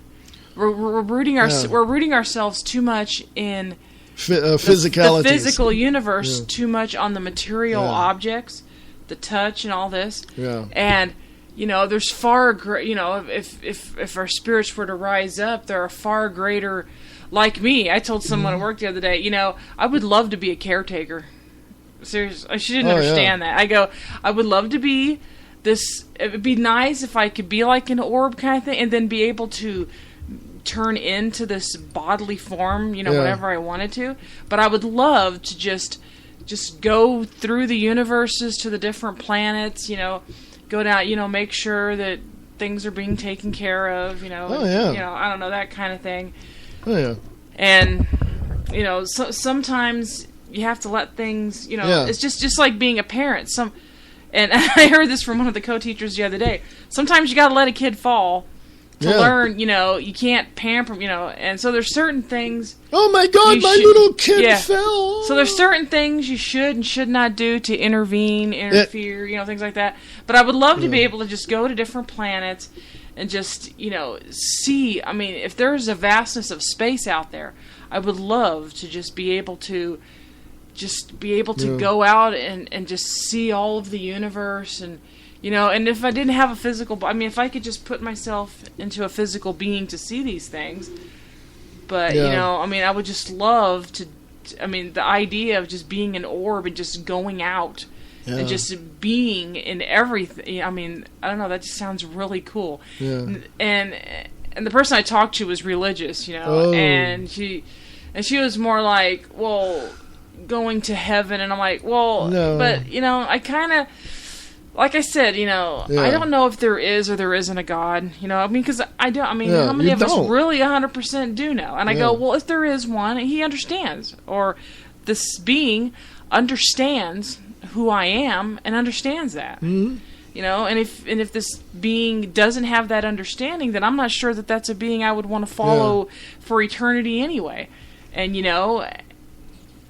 we're rooting ourselves too much in physicality, the physical universe, too much on the material objects, the touch, and all this. Yeah. And there's far if our spirits were to rise up, there are far greater. Like me, I told someone at work the other day, I would love to be a caretaker. Seriously, she didn't understand that. I go, I would love to be this. It would be nice if I could be like an orb kind of thing, and then be able to turn into this bodily form, whenever I wanted to. But I would love to just go through the universes to the different planets, go down, make sure that things are being taken care of, I don't know, that kind of thing. Oh, yeah. And, so sometimes you have to let things, it's just like being a parent. And I heard this from one of the co-teachers the other day. Sometimes you got to let a kid fall to learn, you can't pamper, and so there's certain things. Oh my God, my little kid fell. So there's certain things you should and should not do to interfere, things like that. But I would love to be able to just go to different planets and just, see, I mean, if there's a vastness of space out there, I would love to just be able to go out and just see all of the universe and, and if I didn't have a physical, if I could just put myself into a physical being to see these things, but, I would just love to, the idea of just being an orb and just going out and just being in everything. I don't know, that just sounds really cool. Yeah. And the person I talked to was religious, and she was more like, well, going to heaven, and I'm like, well, no. But, I kind of, like I said, I don't know if there is or there isn't a God, because I don't, how many of us really 100% do know? And I go, well, if there is one, he understands, or this being understands who I am and understands that. Mm-hmm. And if this being doesn't have that understanding, then I'm not sure that that's a being I would want to follow for eternity anyway. And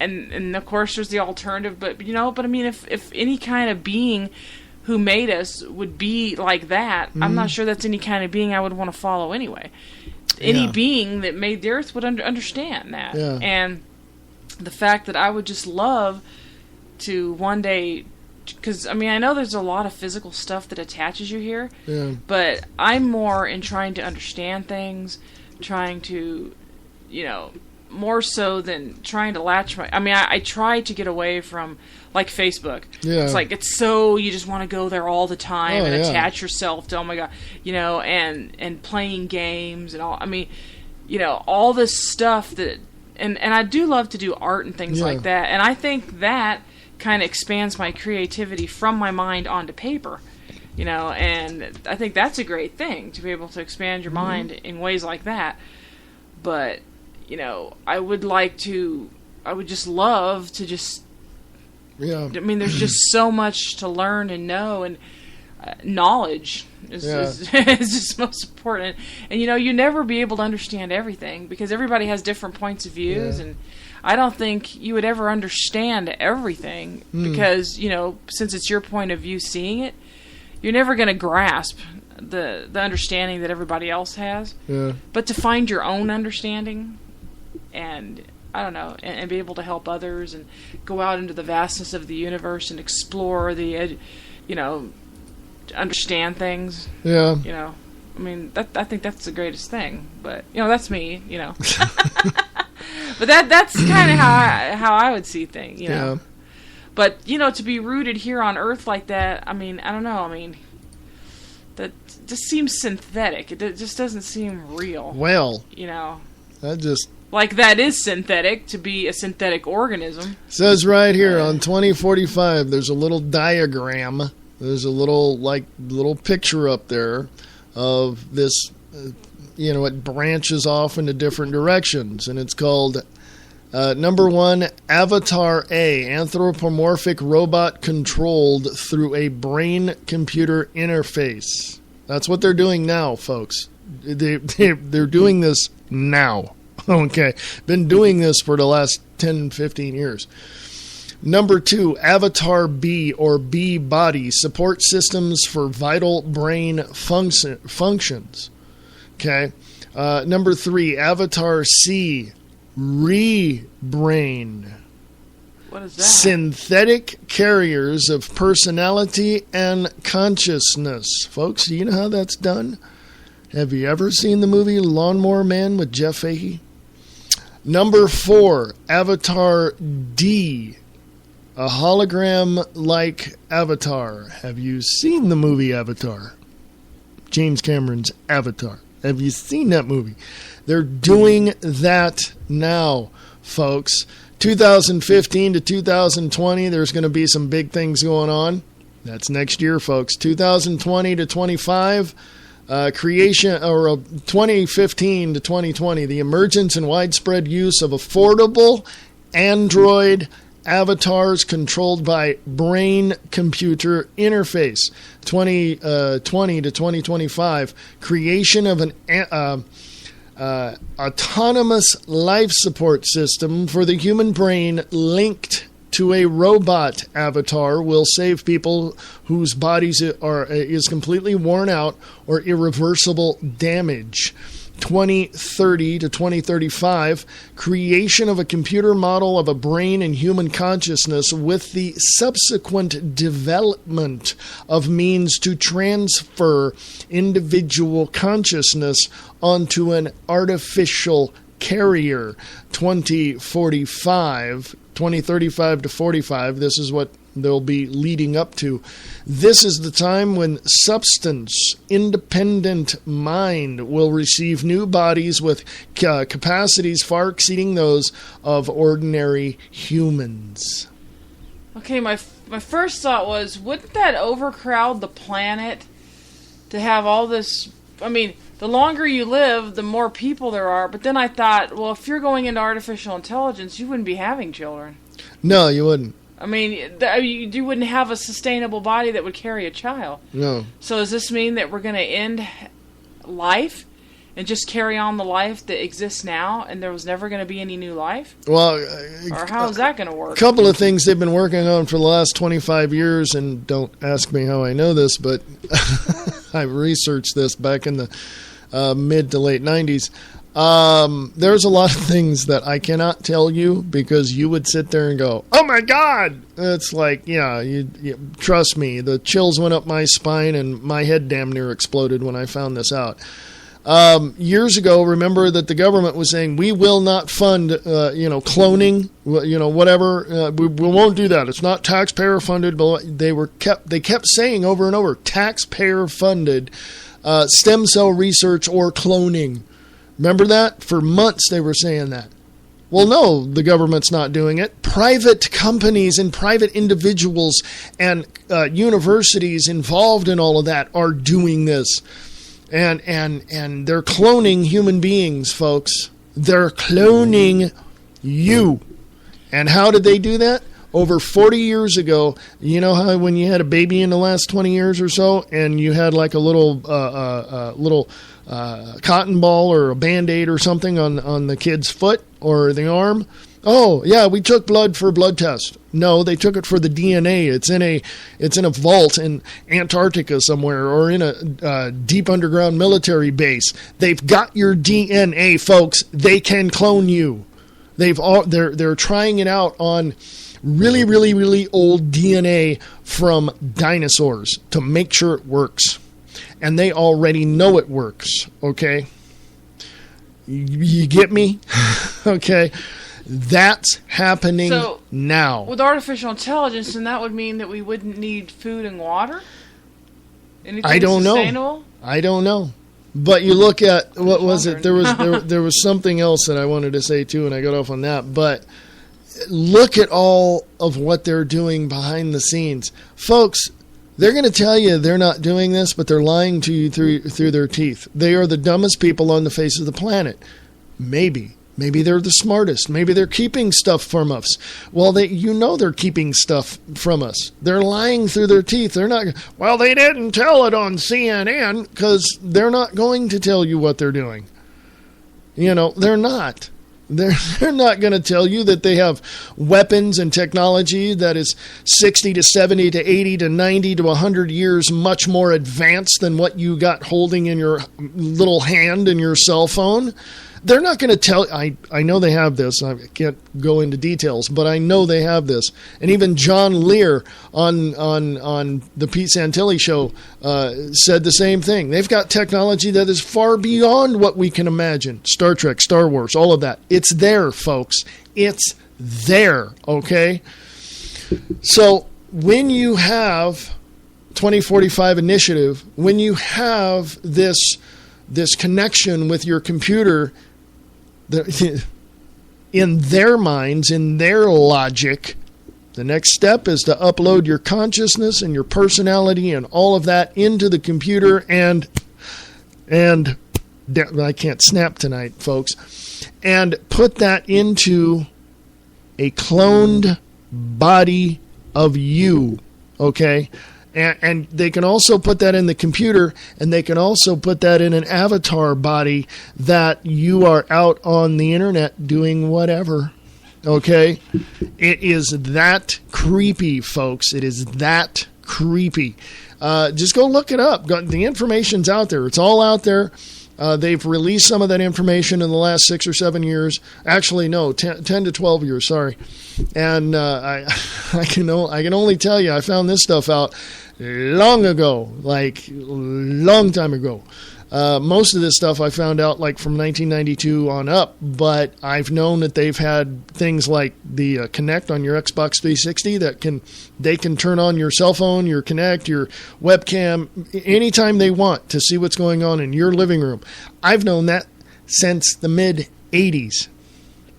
and of course there's the alternative, but if any kind of being who made us would be like that, I'm not sure that's any kind of being I would want to follow anyway. Any being that made the earth would understand that. Yeah. And the fact that I would just love to one day, because I know there's a lot of physical stuff that attaches you here, but I'm more in trying to understand things, trying to, more so than trying to latch my... I try to get away from, like, Facebook. Yeah. It's like, it's so... You just want to go there all the time and attach yourself to, oh my God, and playing games and all... all this stuff that... And I do love to do art and things like that, and I think that kind of expands my creativity from my mind onto paper. And I think that's a great thing, to be able to expand your mind in ways like that. But... I would just love to just... Yeah. There's just so much to learn and know, and knowledge is just most important. And, you never be able to understand everything, because everybody has different points of views, and I don't think you would ever understand everything, because, since it's your point of view seeing it, you're never going to grasp the understanding that everybody else has. Yeah. But to find your own understanding... And I don't know, and be able to help others and go out into the vastness of the universe and explore the, understand things. Yeah. I think that's the greatest thing. But that's me. But that's kind of how I would see things. But, you know, to be rooted here on Earth like that, I mean, I don't know. I mean, that just seems synthetic. It just doesn't seem real. Well, you know, that just... Like, that is synthetic, to be a synthetic organism. Says right here on 2045, there's a little diagram. There's a little picture up there of this, you know, it branches off into different directions. And it's called, number 1, Avatar A, anthropomorphic robot controlled through a brain-computer interface. That's what they're doing now, folks. They're doing this now. Okay, been doing this for the last 10, 15 years. Number 2, Avatar B or B body, support systems for vital brain functions. Okay. Number 3, Avatar C, re-brain. What is that? Synthetic carriers of personality and consciousness. Folks, do you know how that's done? Have you ever seen the movie Lawnmower Man with Jeff Fahey? Number 4, Avatar D, a hologram-like avatar. Have you seen the movie Avatar? James Cameron's Avatar. Have you seen that movie? They're doing that now, folks. 2015 to 2020, there's going to be some big things going on. That's next year, folks. 2020 to 25. Creation, or 2015 to 2020, the emergence and widespread use of affordable Android avatars controlled by brain-computer interface. 2020 to 2025, creation of an autonomous life support system for the human brain linked to a robot avatar will save people whose bodies is completely worn out or irreversible damage. 2030 to 2035, creation of a computer model of a brain and human consciousness with the subsequent development of means to transfer individual consciousness onto an artificial carrier. 2035 to 45, this is what they'll be leading up to. This is the time when substance-independent mind will receive new bodies with capacities far exceeding those of ordinary humans. Okay, my first thought was, wouldn't that overcrowd the planet to have all this... I mean, the longer you live, the more people there are. But then I thought, well, if you're going into artificial intelligence, you wouldn't be having children. No, you wouldn't. I mean, you wouldn't have a sustainable body that would carry a child. No. So does this mean that we're going to end life and just carry on the life that exists now, and there was never going to be any new life? Well, or how is that going to work? A couple of things they've been working on for the last 25 years, and don't ask me how I know this, but I researched this back in the mid to late 90s. There's a lot of things that I cannot tell you because you would sit there and go, oh my God! It's like, yeah, you trust me, the chills went up my spine and my head damn near exploded when I found this out. Years ago, remember that the government was saying, we will not fund, cloning, whatever. We won't do that. It's not taxpayer funded, but they kept saying over and over, taxpayer funded, stem cell research or cloning. Remember that? For months they were saying that. Well, no, the government's not doing it. Private companies and private individuals and universities involved in all of that are doing this. And they're cloning human beings, folks. They're cloning you. And how did they do that? Over 40 years ago, you know how when you had a baby in the last 20 years or so, and you had like a little cotton ball or a Band-Aid or something on the kid's foot or the arm? Oh, yeah, we took blood for a blood test. No, they took it for the DNA. It's in a vault in Antarctica somewhere or in a deep underground military base. They've got your DNA, folks. They can clone you. They're trying it out on really, really, really old DNA from dinosaurs to make sure it works. And they already know it works, okay? You get me? Okay. That's happening now. With artificial intelligence, then that would mean that we wouldn't need food and water? Anything I don't sustainable? know. I don't know. But you look at, what was it? There was something else that I wanted to say too, and I got off on that. But look at all of what they're doing behind the scenes. Folks, they're going to tell you they're not doing this, but they're lying to you through their teeth. They are the dumbest people on the face of the planet. Maybe. Maybe they're the smartest. Maybe they're keeping stuff from us. Well, they're keeping stuff from us. They're lying through their teeth. They're not. Well, they didn't tell it on CNN because they're not going to tell you what they're doing. They're not. They're not going to tell you that they have weapons and technology that is 60 to 70 to 80 to 90 to 100 years much more advanced than what you got holding in your little hand in your cell phone. They're not going to tell. I know they have this. I can't go into details, but I know they have this. And even John Lear on the Pete Santilli show said the same thing. They've got technology that is far beyond what we can imagine. Star Trek, Star Wars, all of that. It's there, folks. It's there, okay? So when you have 2045 initiative, when you have this connection with your computer, in their minds, in their logic, the next step is to upload your consciousness and your personality and all of that into the computer and I can't snap tonight, folks, and put that into a cloned body of you, okay? And they can also put that in the computer, and they can also put that in an avatar body that you are out on the internet doing whatever. Okay? It is that creepy, folks. It is that creepy. Just go look it up. The information's out there. It's all out there. They've released some of that information in the last 6 or 7 years. Actually, no, 10 to 12 years, sorry. And I can only tell you, I found this stuff out long ago, like long time ago. Most of this stuff I found out like from 1992 on up, but I've known that they've had things like the Kinect on your Xbox 360 they can turn on your cell phone, your Kinect, your webcam anytime they want to see what's going on in your living room. I've known that since the mid 80s.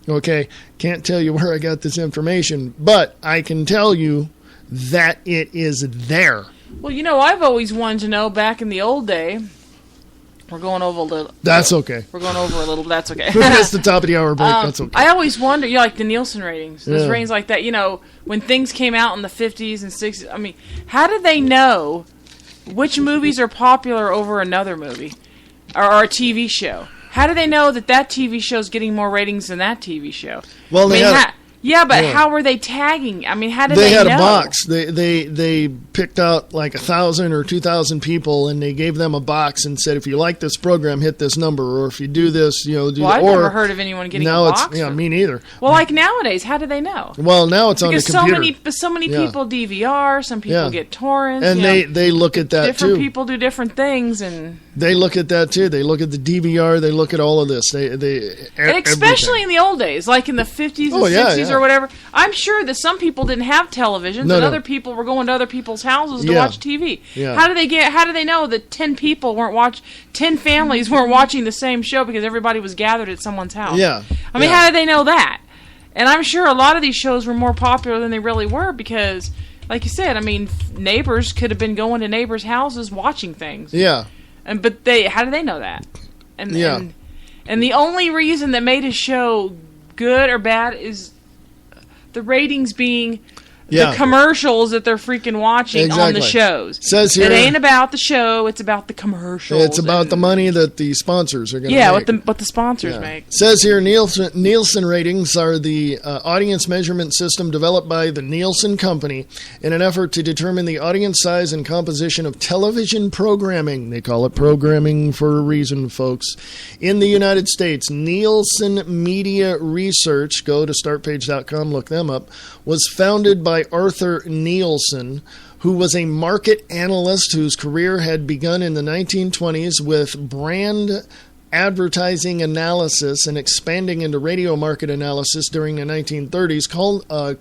Okay, can't tell you where I got this information, but I can tell you that it is there. Well, I've always wanted to know back in the old day. We're going over a little. That's okay. We're going over a little, but that's okay. That's the top of the hour break. That's okay. I always wonder, like the Nielsen ratings, those ratings like that, when things came out in the 50s and 60s, I mean, how did they know which movies are popular over another movie or a TV show? How do they know that TV show is getting more ratings than that TV show? Well, how were they tagging? I mean, how did they know? They had a box. They picked out like 1,000 or 2,000 people, and they gave them a box and said, if you like this program, hit this number, or if you do this, do that. I've never heard of anyone getting a box. Me neither. Well, like nowadays, how do they know? Well, now it's on the computer. Because so many people DVR, some people get torrents. And they look at that different too. Different people do different things, and they look at that too. They look at the DVR. They look at all of this. And especially in the old days, like in the 50s and 60s or whatever. I'm sure that some people didn't have televisions, and other people were going to other people's houses to watch TV. Yeah. How do they know that 10 families weren't watching the same show because everybody was gathered at someone's house? Yeah. I mean, how did they know that? And I'm sure a lot of these shows were more popular than they really were because, like you said, I mean, neighbors could have been going to neighbors' houses watching things. Yeah. But how do they know that? And the only reason that made a show good or bad is the ratings being the commercials that they're freaking watching on the shows. Says here, it ain't about the show, it's about the commercials. It's about the money that the sponsors are going to make. Yeah, what the sponsors make. Says here, Nielsen ratings are the audience measurement system developed by the Nielsen Company in an effort to determine the audience size and composition of television programming. They call it programming for a reason, folks. In the United States, Nielsen Media Research, go to startpage.com, look them up, was founded by Arthur Nielsen, who was a market analyst whose career had begun in the 1920s with brand advertising analysis and expanding into radio market analysis during the 1930s,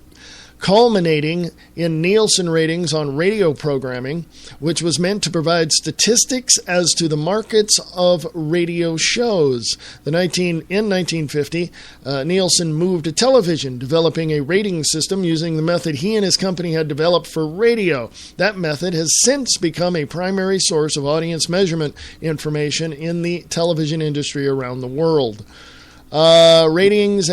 culminating in Nielsen ratings on radio programming, which was meant to provide statistics as to the markets of radio shows. In 1950, Nielsen moved to television, developing a rating system using the method he and his company had developed for radio. That method has since become a primary source of audience measurement information in the television industry around the world. Ratings,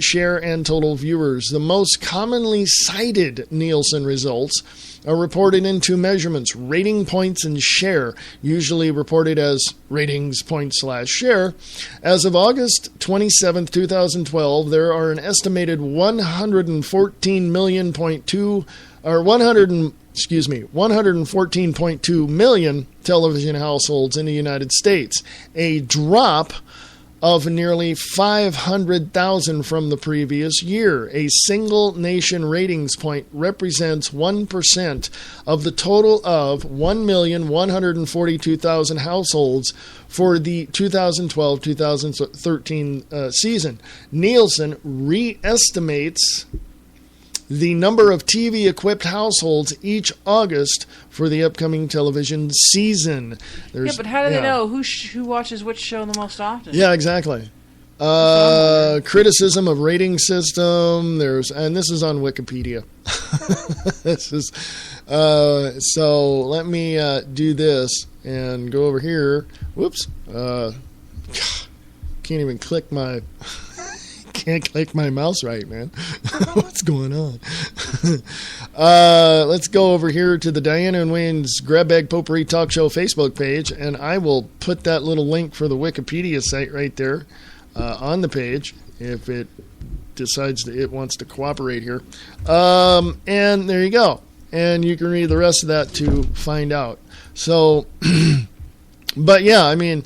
share, and total viewers. The most commonly cited Nielsen results are reported in two measurements: rating points and share, usually reported as ratings point/share. As of August 27, 2012, there are an estimated 114.2 million television households in the United States, a drop of nearly 500,000 from the previous year. A single nation ratings point represents 1% of the total of 1,142,000 households for the 2012-2013 season. Nielsen re-estimates the number of TV-equipped households each August for the upcoming television season. But how do they know who watches which show the most often? Yeah, exactly. Criticism of rating system. And this is on Wikipedia. This is so. Let me do this and go over here. Whoops. Can't even click my. Can't click my mouse right, man. What's going on? Let's go over here to the Diana and Wayne's Grab Bag Potpourri Talk Show Facebook page, and I will put that little link for the Wikipedia site right there on the page if it decides that it wants to cooperate here. And there you go. And you can read the rest of that to find out. So, but yeah, I mean,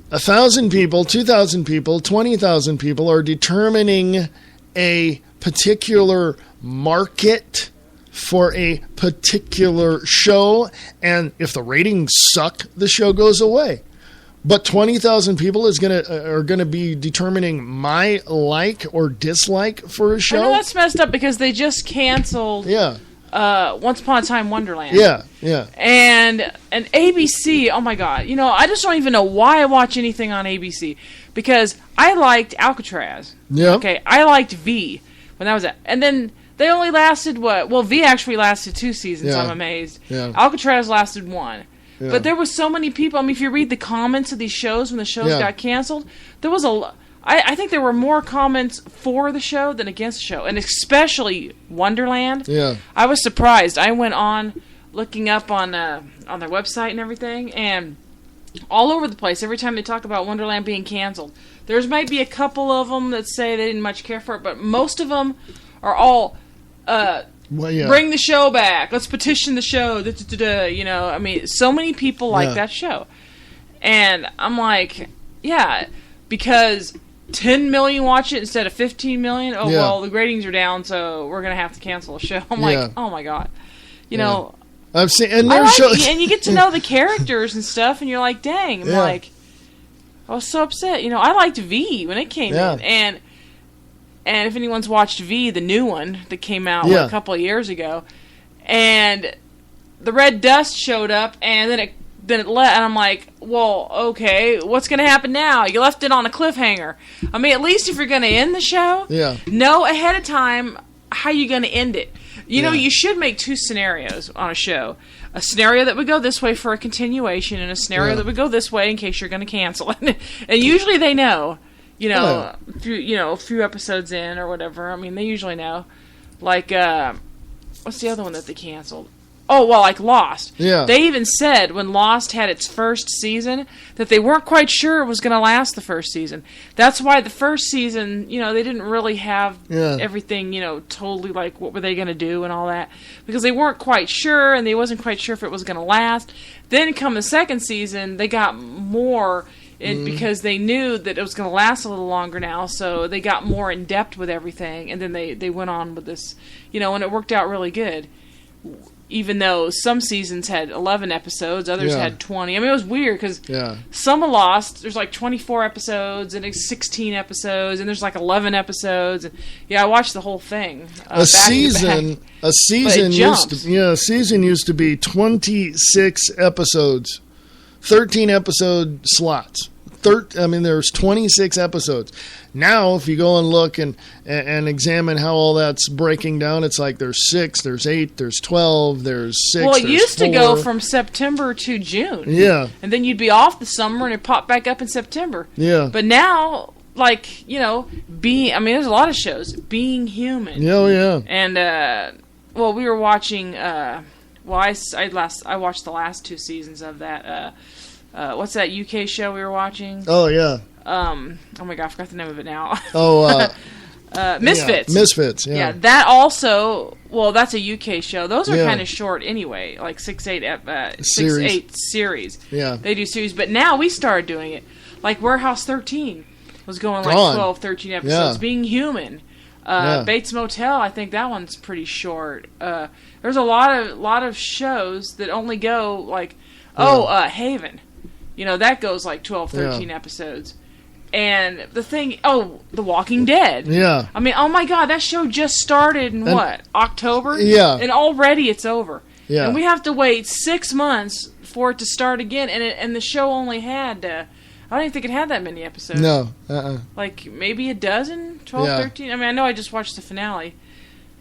1,000 people, 2,000 people, 20,000 people are determining a particular market for a particular show, and if the ratings suck, the show goes away. But 20,000 people are gonna be determining my like or dislike for a show. I know that's messed up because they just canceled. Yeah. Once Upon a Time Wonderland. Yeah. And ABC, oh my God. You know, I just don't even know why I watch anything on ABC. Because I liked Alcatraz. Yeah. Okay, I liked V when that was it. And then they only lasted what? Well, V actually lasted 2 seasons, I'm amazed. Yeah. Alcatraz lasted 1. Yeah. But there was so many people. I mean, if you read the comments of these shows when the shows got canceled, there was I think there were more comments for the show than against the show, and especially Wonderland. Yeah. I was surprised. I went on looking up on their website and everything, and all over the place, every time they talk about Wonderland being canceled, there's might be a couple of them that say they didn't much care for it, but most of them are all, bring the show back. Let's petition the show. You know, I mean, so many people like that show. And I'm like, yeah, because 10 million watch it instead of 15 million. Oh, well, the ratings are down, so we're going to have to cancel the show. I'm like, oh my God. You know, I've seen, and and you get to know the characters and stuff, and you're like, dang. I'm like, I was so upset. You know, I liked V when it came in. And if anyone's watched V, the new one that came out a couple of years ago, and the red dust showed up, and then it let, and I'm like, well, okay, what's going to happen now? You left it on a cliffhanger. I mean, at least if you're going to end the show, know ahead of time how you're going to end it. You know, you should make 2 scenarios on a show. A scenario that would go this way for a continuation, and a scenario that would go this way in case you're going to cancel it. And usually they know, a few episodes in or whatever. I mean, they usually know. Like, what's the other one that they canceled? Oh, well, like Lost. Yeah. They even said when Lost had its first season that they weren't quite sure it was going to last the first season. That's why the first season, they didn't really have everything, totally like what were they going to do and all that. Because they weren't quite sure, and they wasn't quite sure if it was going to last. Then come the second season, they got more because they knew that it was going to last a little longer now, so they got more in-depth with everything, and then they went on with this, and it worked out really good. even though some seasons had 11 episodes, others had 20. I mean, it was weird because some of Lost, there's like 24 episodes, and it's 16 episodes, and there's like 11 episodes. And, I watched the whole thing. A season used to be 26 episodes, 13 episode slots. There's 26 episodes. Now, if you go and look and examine how all that's breaking down, it's like there's 6, there's 8, there's 12, there's 6. Well, it used to go from September to June. Yeah. And then you'd be off the summer and it popped back up in September. Yeah. But now, there's a lot of shows. Being Human. Oh, yeah. And, we were watching, I watched the last 2 seasons of that, what's that UK show we were watching? Oh, yeah. Oh my God, I forgot the name of it now. Yeah. Misfits. Misfits, yeah. Yeah, that also, that's a UK show. Those are kind of short anyway, like 6-8 series. Yeah. They do series, but now we started doing it. Like Warehouse 13 was going like 12, 13 episodes. Yeah. Being Human. Bates Motel, I think that one's pretty short. There's a lot of shows that only go like, Haven. That goes like 12, 13 episodes. And the thing, The Walking Dead. Yeah. I mean, oh my God, that show just started in October? Yeah. And already it's over. Yeah. And we have to wait 6 months for it to start again. And the show only had, I don't even think it had that many episodes. No. Like maybe a dozen, 12, 13. I mean, I know I just watched the finale.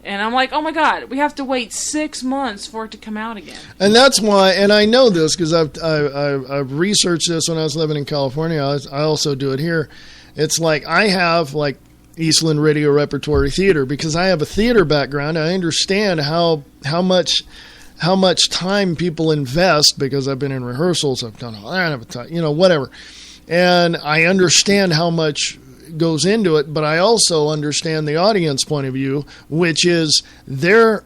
And I'm like, oh my God, we have to wait 6 months for it to come out again. And that's why, and I know this because I've researched this when I was living in California. I also do it here. It's like I have like Eastland Radio Repertory Theater because I have a theater background. I understand how much time people invest because I've been in rehearsals. I've done all that, whatever. And I understand how much goes into it, but I also understand the audience point of view, which is their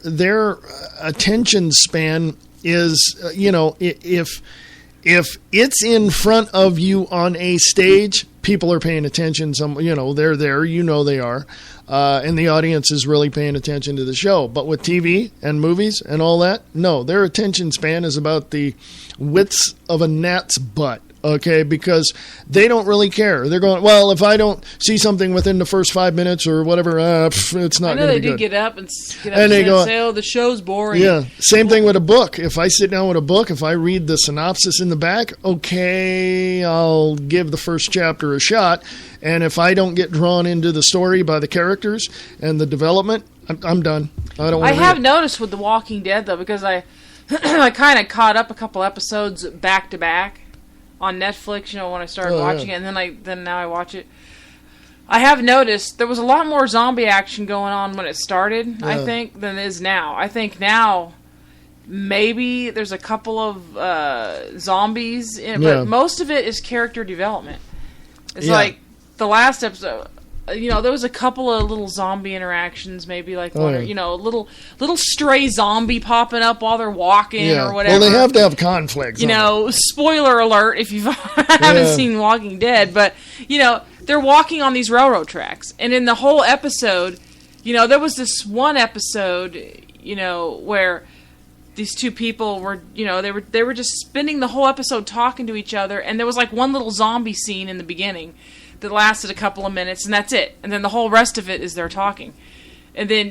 attention span is, if it's in front of you on a stage, people are paying attention. They're there, they are, and the audience is really paying attention to the show. But with TV and movies and all that, no, their attention span is about the width of a gnat's butt. Okay, because they don't really care. They're going, well, if I don't see something within the first 5 minutes or whatever, it's not going to be good. I know they do get up and they go, say, the show's boring. Yeah, same thing with a book. If I sit down with a book, if I read the synopsis in the back, okay, I'll give the first chapter a shot. And if I don't get drawn into the story by the characters and the development, I'm done. I have noticed with The Walking Dead, though, because I kind of caught up a couple episodes back to back on Netflix, when I started watching it, and then now I watch it. I have noticed there was a lot more zombie action going on when it started, I think, than there is now. I think now maybe there's a couple of zombies in it, but most of it is character development. It's like the last episode, there was a couple of little zombie interactions, maybe like little stray zombie popping up while they're walking or whatever. Well, they have to have conflicts. Spoiler alert if you haven't seen Walking Dead, but they're walking on these railroad tracks, and in the whole episode, there was this one episode, where these two people were, they were just spending the whole episode talking to each other, and there was like one little zombie scene in the beginning that lasted a couple of minutes, and that's it. And then the whole rest of it is they're talking. And then,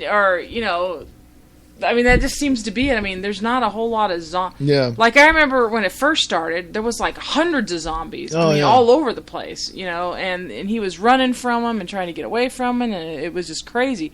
that just seems to be it. There's not a whole lot of zombies. Yeah. Like, I remember when it first started, there was like hundreds of zombies. All over the place, and he was running from them and trying to get away from them, and it was just crazy.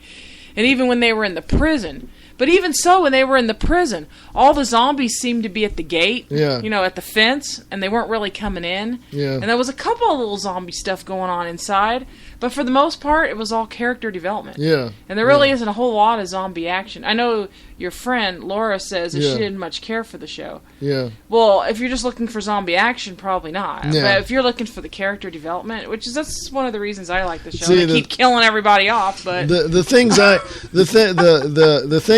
And even when they were in the prison. But even so, when they were in the prison, all the zombies seemed to be at the gate, at the fence, and they weren't really coming in. Yeah. And there was a couple of little zombie stuff going on inside, but for the most part, it was all character development. Yeah. And there really isn't a whole lot of zombie action. I know your friend, Laura, says that she didn't much care for the show. Yeah. Well, if you're just looking for zombie action, probably not. Yeah. But if you're looking for the character development, that's one of the reasons I like the show. They keep killing everybody off, but the thing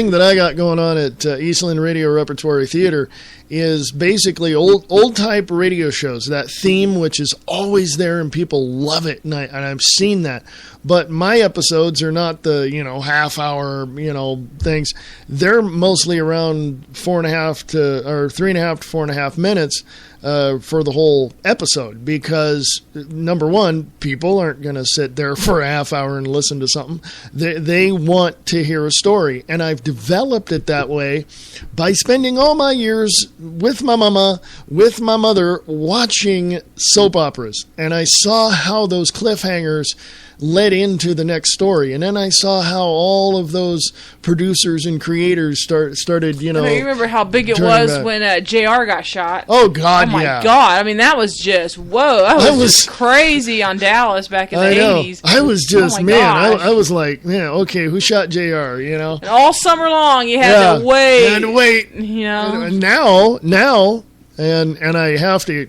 that I got going on at Eastland Radio Repertory Theater is basically old type radio shows. That theme, which is always there, and people love it, and I've seen that. But my episodes are not the half hour things. They're mostly around 3.5 to 4.5 minutes for the whole episode, because number one, people aren't going to sit there for a half hour and listen to something. They want to hear a story, and I've developed it that way by spending all my years with my mother watching soap operas, and I saw how those cliffhangers led into the next story, and then I saw how all of those producers and creators started. You remember how big it was back when JR got shot? Oh God! Oh my God! I mean, that was just whoa! That was just crazy on Dallas back in the 80s. I was just I was like, man, okay, who shot JR? And all summer long, you had to wait. You had to wait. And now. And I have to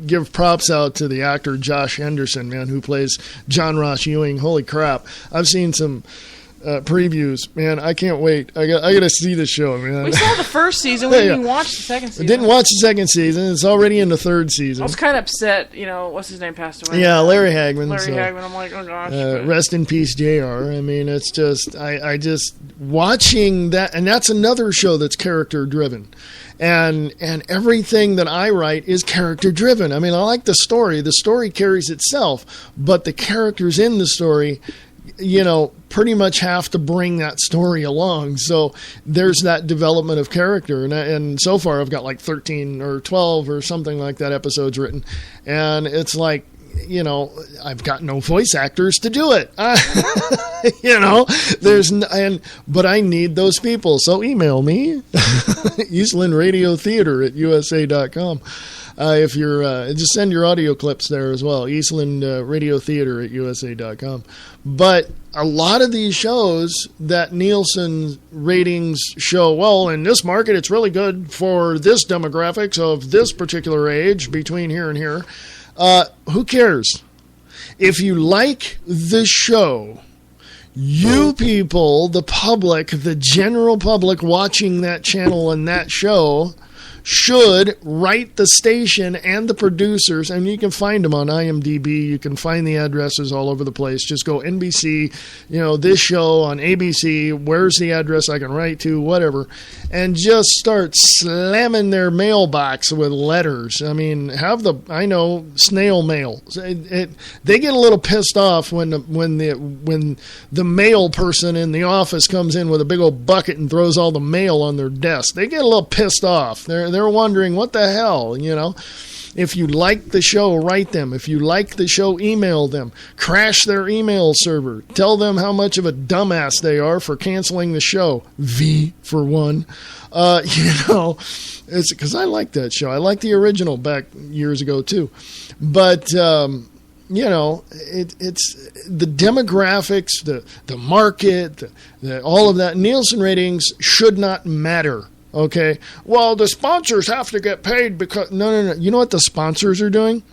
give props out to the actor Josh Henderson, man, who plays John Ross Ewing. Holy crap. I've seen some previews. Man, I can't wait. I got to see the show, man. We saw the first season. We didn't even watch the second season. I didn't watch the second season. It's already in the third season. I was kind of upset. What's his name passed away? Yeah, Larry Hagman. Hagman. I'm like, oh gosh. Rest in peace, JR. I mean, it's just, I just, watching that, and that's another show that's character driven. And everything that I write is character driven. I mean, I like the story. The story carries itself, but the characters in the story, pretty much have to bring that story along. So there's that development of character. And so far I've got like 13 or 12 or something like that episodes written. And it's like, I've got no voice actors to do it. But I need those people. So email me, Eastland Radio Theater at USA.com. If you're, just send your audio clips there as well. Eastland Radio Theater at USA.com. But a lot of these shows that Nielsen ratings show, well, in this market, it's really good for this demographics of this particular age between here and here. Who cares? If you like the show, you people, the public, the general public watching that channel and that show, should write the station and the producers, and you can find them on IMDb. You can find the addresses all over the place. Just go NBC, this show on ABC. Where's the address I can write to? Whatever. And just start slamming their mailbox with letters. I mean, snail mail. They get a little pissed off when the mail person in the office comes in with a big old bucket and throws all the mail on their desk. They get a little pissed off. They're wondering, what the hell, If you like the show, write them. If you like the show, email them. Crash their email server. Tell them how much of a dumbass they are for canceling the show. V for one. It's because I like that show. I like the original back years ago too. But it's the demographics, the market, all of that. Nielsen ratings should not matter. Okay, well, the sponsors have to get paid because... No. You know what the sponsors are doing?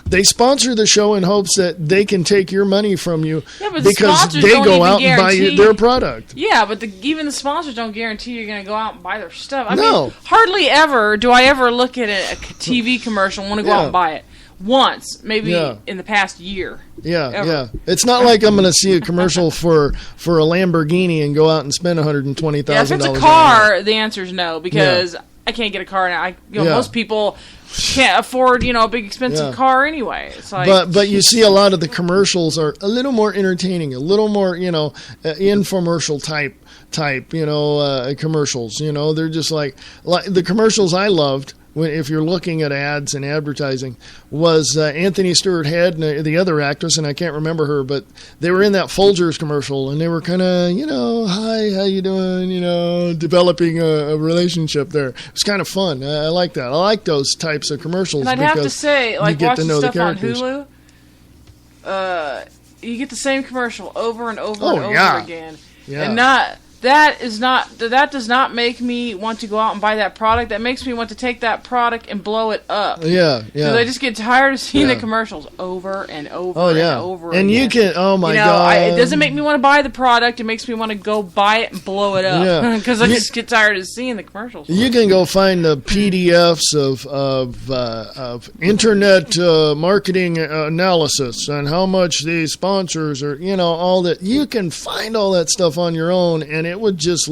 They sponsor the show in hopes that they can take your money from you because they go out and buy their product. Yeah, but even the sponsors don't guarantee you're going to go out and buy their stuff. I mean, hardly ever do I ever look at a TV commercial and want to go out and buy it. Once, maybe in the past year. Yeah. It's not like I'm going to see a commercial for a Lamborghini and go out and spend $120,000. Yeah, if it's a car, the answer is no, because I can't get a car now. Most people can't afford, a big expensive car anyway. It's like, but you see a lot of the commercials are a little more entertaining, a little more, infomercial type, commercials. They're just like the commercials I loved. If you're looking at ads and advertising, was Anthony Stewart Head and the other actress, and I can't remember her, but they were in that Folgers commercial, and they were kind of, hi, how you doing, developing a relationship there. It was kind of fun. I like that. I like those types of commercials. And I'd have to say, like watching stuff on Hulu, you get the same commercial over and over and over again. Yeah. And that does not make me want to go out and buy that product. That makes me want to take that product and blow it up. Yeah. Because I just get tired of seeing the commercials over and over and over and again. You can, oh my God. It doesn't make me want to buy the product. It makes me want to go buy it and blow it up. Because I just get tired of seeing the commercials. You can go find the PDFs of internet marketing analysis and how much these sponsors are, all that. You can find all that stuff on your own, and it would just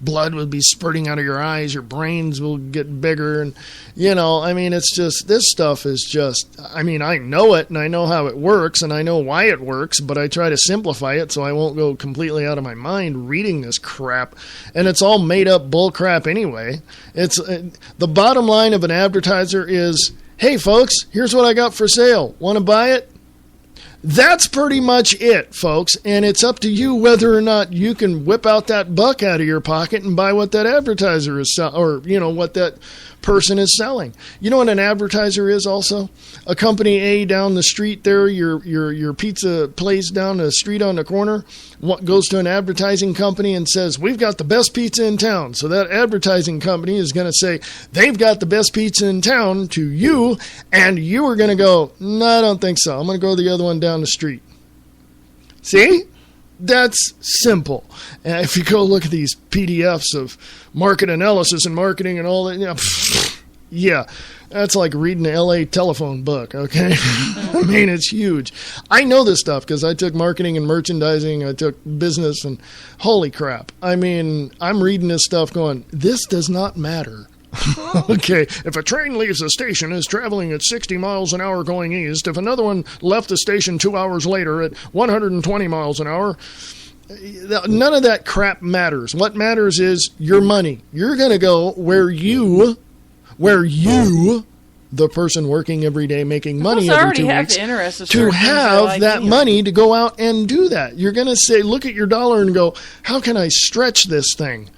blood would be spurting out of your eyes, your brains will get bigger, and it's just, this stuff is just, I know it and I know how it works and I know why it works, but I try to simplify it so I won't go completely out of my mind reading this crap, and it's all made up bull crap anyway. It's the bottom line of an advertiser is, hey folks, here's what I got for sale, want to buy it? That's pretty much it, folks, and it's up to you whether or not you can whip out that buck out of your pocket and buy what that advertiser is selling, or what that person is selling. You know what an advertiser is also? A company A down the street there, your pizza place down the street on the corner, what goes to an advertising company and says, we've got the best pizza in town. So that advertising company is going to say, they've got the best pizza in town to you, and you are going to go, no, I don't think so. I'm going to go to the other one down the street. See? That's simple. And if you go look at these PDFs of market analysis and marketing and all that, that's like reading the LA telephone book, okay? It's huge. I know this stuff because I took marketing and merchandising, I took business, and holy crap. I'm reading this stuff going, this does not matter. Okay, if a train leaves the station is traveling at 60 miles an hour going east, if another one left the station 2 hours later at 120 miles an hour, none of that crap matters. What matters is your money. You're going to go where you, the person working every day making money every 2 weeks, to have that money to go out and do that. You're going to say, look at your dollar and go, how can I stretch this thing?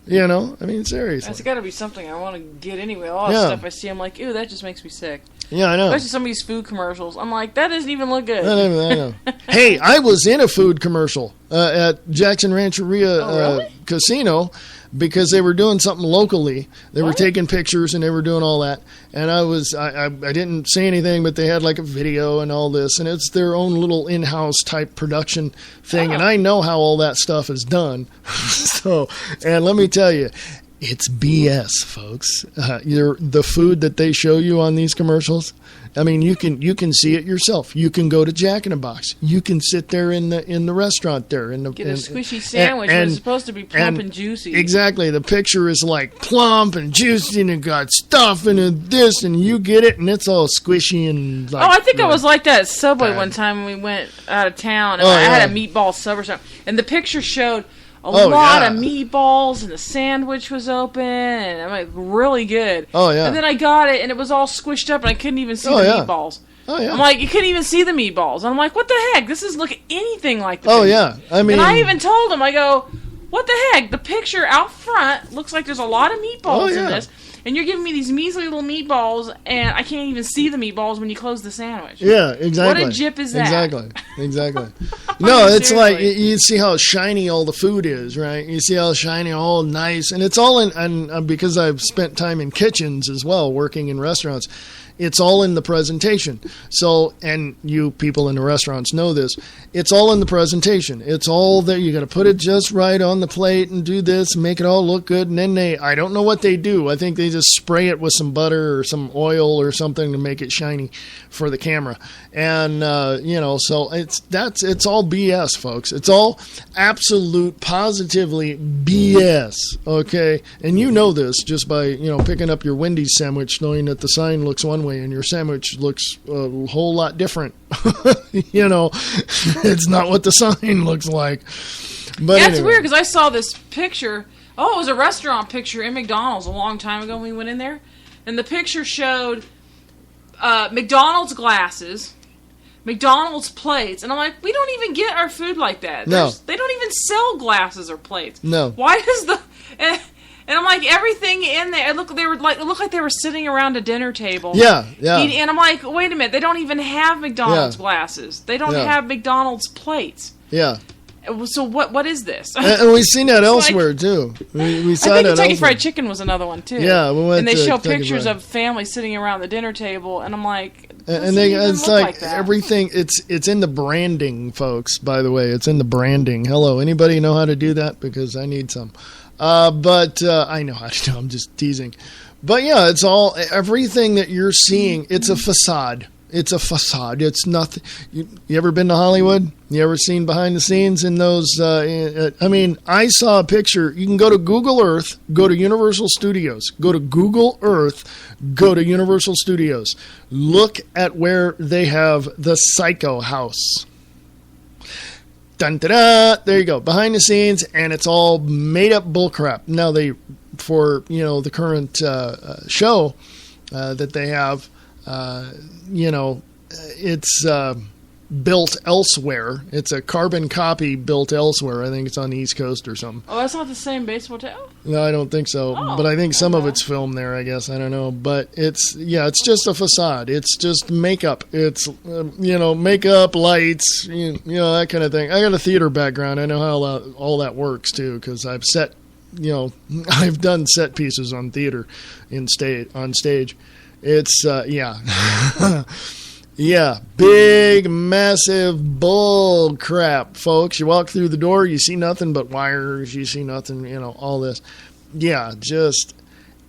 Seriously. That's got to be something I want to get anyway. A lot of stuff I see, I'm like, ew, that just makes me sick. Yeah, I know. Especially some of these food commercials. I'm like, that doesn't even look good. I know. Hey, I was in a food commercial at Jackson Rancheria Casino because they were doing something locally. They were taking pictures and they were doing all that. And I didn't say anything, but they had a video and all this. And it's their own little in-house type production thing. And I know how all that stuff is done. And let me tell you, it's BS, folks. The food that they show you on these commercials, you can see it yourself. You can go to Jack in the Box. You can sit there in the restaurant there. Get a squishy sandwich, but it's supposed to be plump and juicy. Exactly. The picture is plump and juicy and it got stuff and this, and you get it and it's all squishy and I think I was like that at Subway one time when we went out of town. And I had a meatball sub or something. And the picture showed a lot of meatballs, and the sandwich was open, and really good. Oh, yeah. And then I got it, and it was all squished up, and I couldn't even see the meatballs. Oh, yeah. I'm like, you couldn't even see the meatballs. And I'm like, what the heck? This doesn't look anything like the picture. Yeah. And I even told him, I go, what the heck? The picture out front looks like there's a lot of meatballs in this. And you're giving me these measly little meatballs, and I can't even see the meatballs when you close the sandwich. Yeah, exactly. What a jip is that? Exactly. No, it's like, you see how shiny all the food is, right? You see how shiny, all nice. And it's all in, and because I've spent time in kitchens as well, working in restaurants, it's all in the presentation. So, and you people in the restaurants know this, it's all in the presentation. It's all there. You got to put it just right on the plate and do this and make it all look good. And then I don't know what they do. I think they just spray it with some butter or some oil or something to make it shiny for the camera. And, so it's all BS, folks. It's all absolute, positively BS. Okay. And you know this just by, picking up your Wendy's sandwich, knowing that the sign looks one way and your sandwich looks a whole lot different. It's not what the sign looks like. But it's weird because I saw this picture. Oh, it was a restaurant picture in McDonald's a long time ago when we went in there. And the picture showed McDonald's glasses, McDonald's plates. And I'm like, we don't even get our food like that. No. They don't even sell glasses or plates. No. Why does the... And I'm like, everything in there, it looked like they were sitting around a dinner table. Yeah. And I'm like, wait a minute, they don't even have McDonald's glasses. They don't have McDonald's plates. Yeah. So what is this? And we've seen that elsewhere too. We saw I think that Kentucky elsewhere. Fried Chicken was another one too. Yeah, we went and they to show Kentucky pictures Fried. of families sitting around the dinner table, and I'm like, it's like everything. It's in the branding, folks. By the way, it's in the branding. Hello, anybody know how to do that? Because I need some. But I know how to do. I'm just teasing. But yeah, it's all everything that you're seeing. It's a facade. It's a facade. It's nothing. You ever been to Hollywood? You ever seen behind the scenes in those? I mean, I saw a picture. You can go to Google Earth, go to Universal Studios, go to Google Earth, go to Universal Studios. Look at where they have the Psycho House. Dun, da, da, there you go. Behind the scenes, and it's all made up bullcrap. Now for the current show that they have. It's built elsewhere. It's a carbon copy built elsewhere. I think it's on the East Coast or something. Oh, that's not the same base hotel? No, I don't think so. But I think some of it's filmed there, I guess. I don't know. But it's just a facade. It's just makeup. It's, makeup, lights, that kind of thing. I got a theater background. I know how all that works, too, because I've I've done set pieces on theater on stage. It's, big, massive bull crap, folks. You walk through the door, you see nothing but wires, you see nothing, all this. Yeah, just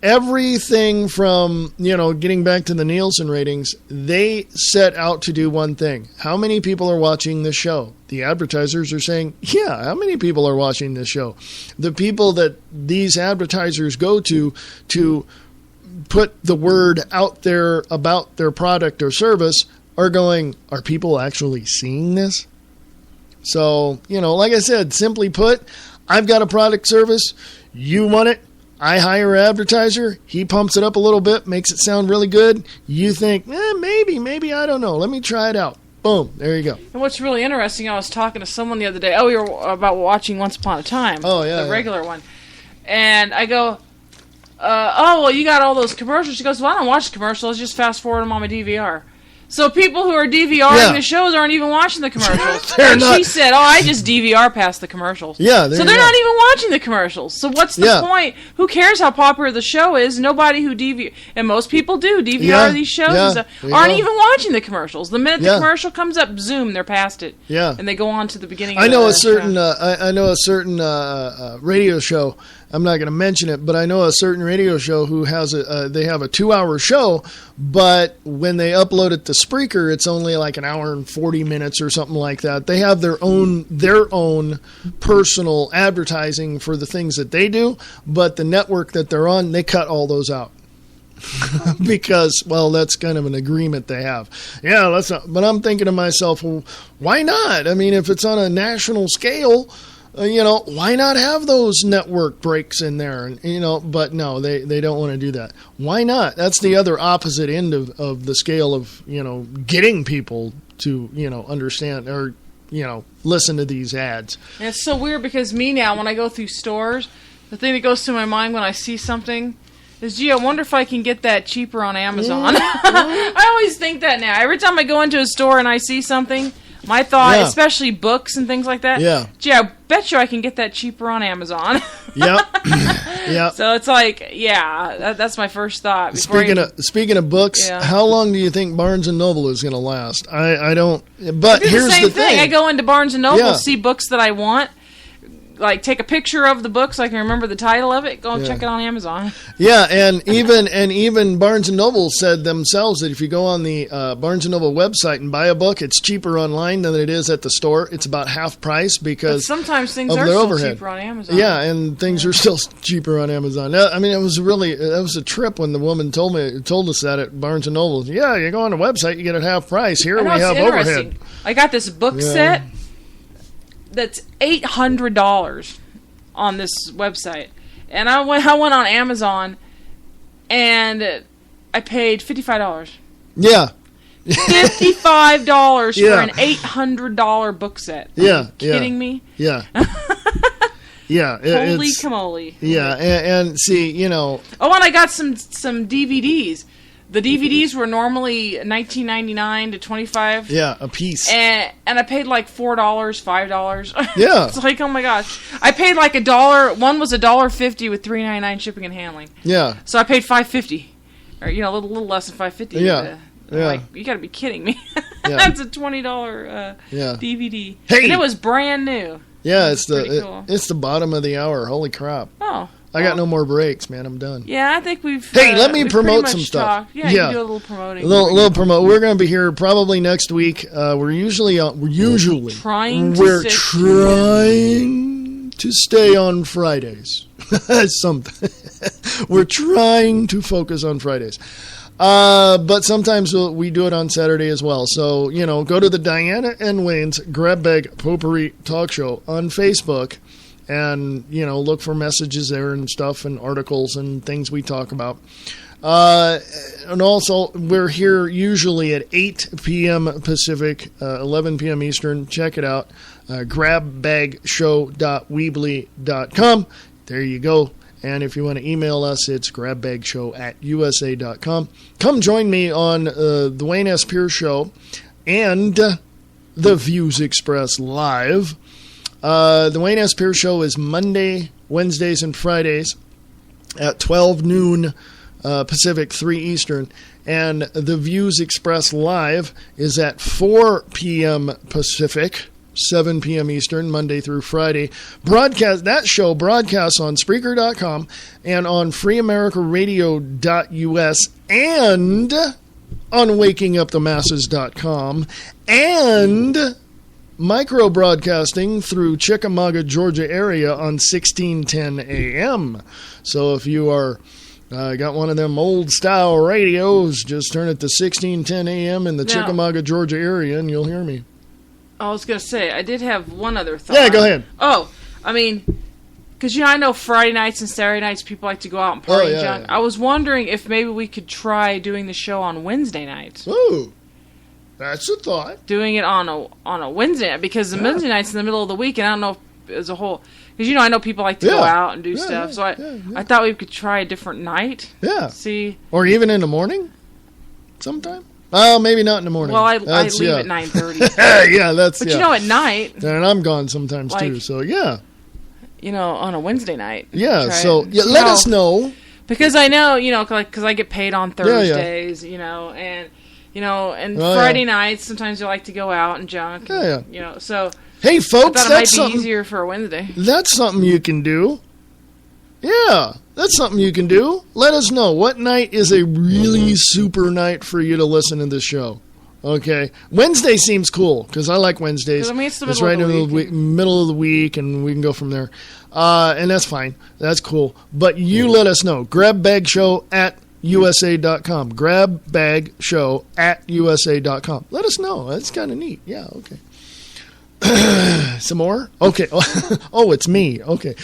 everything from, getting back to the Nielsen ratings, they set out to do one thing. How many people are watching this show? The advertisers are saying, how many people are watching this show? The people that these advertisers go to put the word out there about their product or service are going, are people actually seeing this? So, like I said, simply put, I've got a product service. You want it. I hire an advertiser. He pumps it up a little bit, makes it sound really good. You think, maybe, I don't know. Let me try it out. Boom. There you go. And what's really interesting, I was talking to someone the other day. We were about watching Once Upon a Time. Oh, yeah. The regular one. And I go, well, you got all those commercials. She goes, well, I don't watch commercials. Just fast forward them on my DVR. So people who are DVRing the shows aren't even watching the commercials. And she said, I just DVR past the commercials. Yeah, so they're not even watching the commercials. So what's the point? Who cares how popular the show is? Nobody who and most people do DVR these shows and stuff, aren't even watching the commercials. The minute the commercial comes up, zoom, they're past it. Yeah. And they go on to the beginning of the show. I know a certain radio show. I'm not going to mention it, but I know a certain radio show who has they have a 2-hour show, but when they upload it to Spreaker, it's only like an hour and 40 minutes or something like that. They have their own personal advertising for the things that they do, but the network that they're on, they cut all those out. Because, that's kind of an agreement they have. Yeah, but I'm thinking to myself, well, why not? I mean, if it's on a national scale, why not have those network breaks in there? And, but no, they don't want to do that. Why not? That's the other opposite end of the scale of, getting people to, understand or, listen to these ads. And it's so weird because now, when I go through stores, the thing that goes through my mind when I see something is, I wonder if I can get that cheaper on Amazon. I always think that now. Every time I go into a store and I see something, my thought, especially books and things like that, I bet you I can get that cheaper on Amazon. Yep. So it's like, that's my first thought. Speaking of books, how long do you think Barnes & Noble is going to last? I don't, but here's the thing. I go into Barnes & Noble, see books that I want, like take a picture of the book so I can remember the title of it, go and check it on Amazon. Yeah, and even Barnes & Noble said themselves that if you go on the Barnes & Noble website and buy a book, it's cheaper online than it is at the store. It's about half price because sometimes things are still cheaper on Amazon. Yeah, and things are still cheaper on Amazon. I mean, it was a trip when the woman told us that at Barnes & Noble. Yeah, you go on the website, you get it half price. Here we have overhead. I got this book set that's $800 on this website, and I went on Amazon, and I paid $55. Yeah, $55 for an $800 book set. Are you kidding me? Yeah. Yeah. Holy camole. Yeah, and see, Oh, and I got some DVDs. The DVDs were normally $19.99 to $25. Yeah, a piece. And I paid like $4, $5. Yeah. It's like, oh my gosh. I paid like $1. One was $1.50 with $3.99 shipping and handling. Yeah. So I paid $5.50. Or, a little less than $5.50. Yeah. Yeah. Like, you got to be kidding me. Yeah. That's a $20 DVD. Hey! And it was brand new. Yeah, it's cool. It's the bottom of the hour. Holy crap. Oh. I got no more breaks, man. I'm done. Yeah, I think we've... Hey, let me promote some stuff. Yeah, you can do a little promoting. A little promote. We're going to be here probably next week. We're trying to stay on Fridays. We're trying to focus on Fridays. But sometimes we do it on Saturday as well. So, go to the Diana and Wayne's Grab Bag Potpourri Talk Show on Facebook. And, look for messages there and stuff and articles and things we talk about. And also, we're here usually at 8 p.m. Pacific, 11 p.m. Eastern. Check it out. grabbagshow.weebly.com. There you go. And if you want to email us, it's grabbagshow@usa.com. Come join me on the Wayne S. Pierce Show and the Views Express Live. The Wayne S. Pierce Show is Monday, Wednesdays, and Fridays at 12 noon Pacific, 3 Eastern. And the Views Express Live is at 4 p.m. Pacific, 7 p.m. Eastern, Monday through Friday. That show broadcasts on Spreaker.com and on FreeAmericaRadio.us and on WakingUpTheMasses.com and micro broadcasting through Chickamauga, Georgia area on 1610 AM. So if you are got one of them old style radios, just turn it to 1610 AM in the Chickamauga, Georgia area and you'll hear me. I was going to say, I did have one other thought. Yeah, go ahead. Oh, I mean, because, I know Friday nights and Saturday nights people like to go out and party and junk. Yeah. I was wondering if maybe we could try doing the show on Wednesday nights. Ooh. That's a thought. Doing it on a Wednesday night, because the Wednesday night's in the middle of the week, and I don't know if as a whole, because I know people like to go out and do stuff. So I thought we could try a different night. Yeah. See, or even in the morning, sometime. Well, maybe not in the morning. Well, I leave at 9:30. Yeah, that's. But at night, and I'm gone sometimes too. So yeah. On a Wednesday night. Yeah. So let us know. Because I know, because I get paid on Thursdays, and. Friday nights, sometimes you like to go out and junk. And, so... Hey, folks, I thought it might be easier for a Wednesday. That's something you can do. Yeah, that's something you can do. Let us know. What night is a really super night for you to listen to this show? Okay. Wednesday seems cool, because I like Wednesdays. It's the middle of the week, and we can go from there. And that's fine. That's cool. But you let us know. grabbagshow@USA.com. grabbagshow@USA.com. Let us know. That's kind of neat. Yeah, okay. Some more? Okay. Oh, it's me. Okay.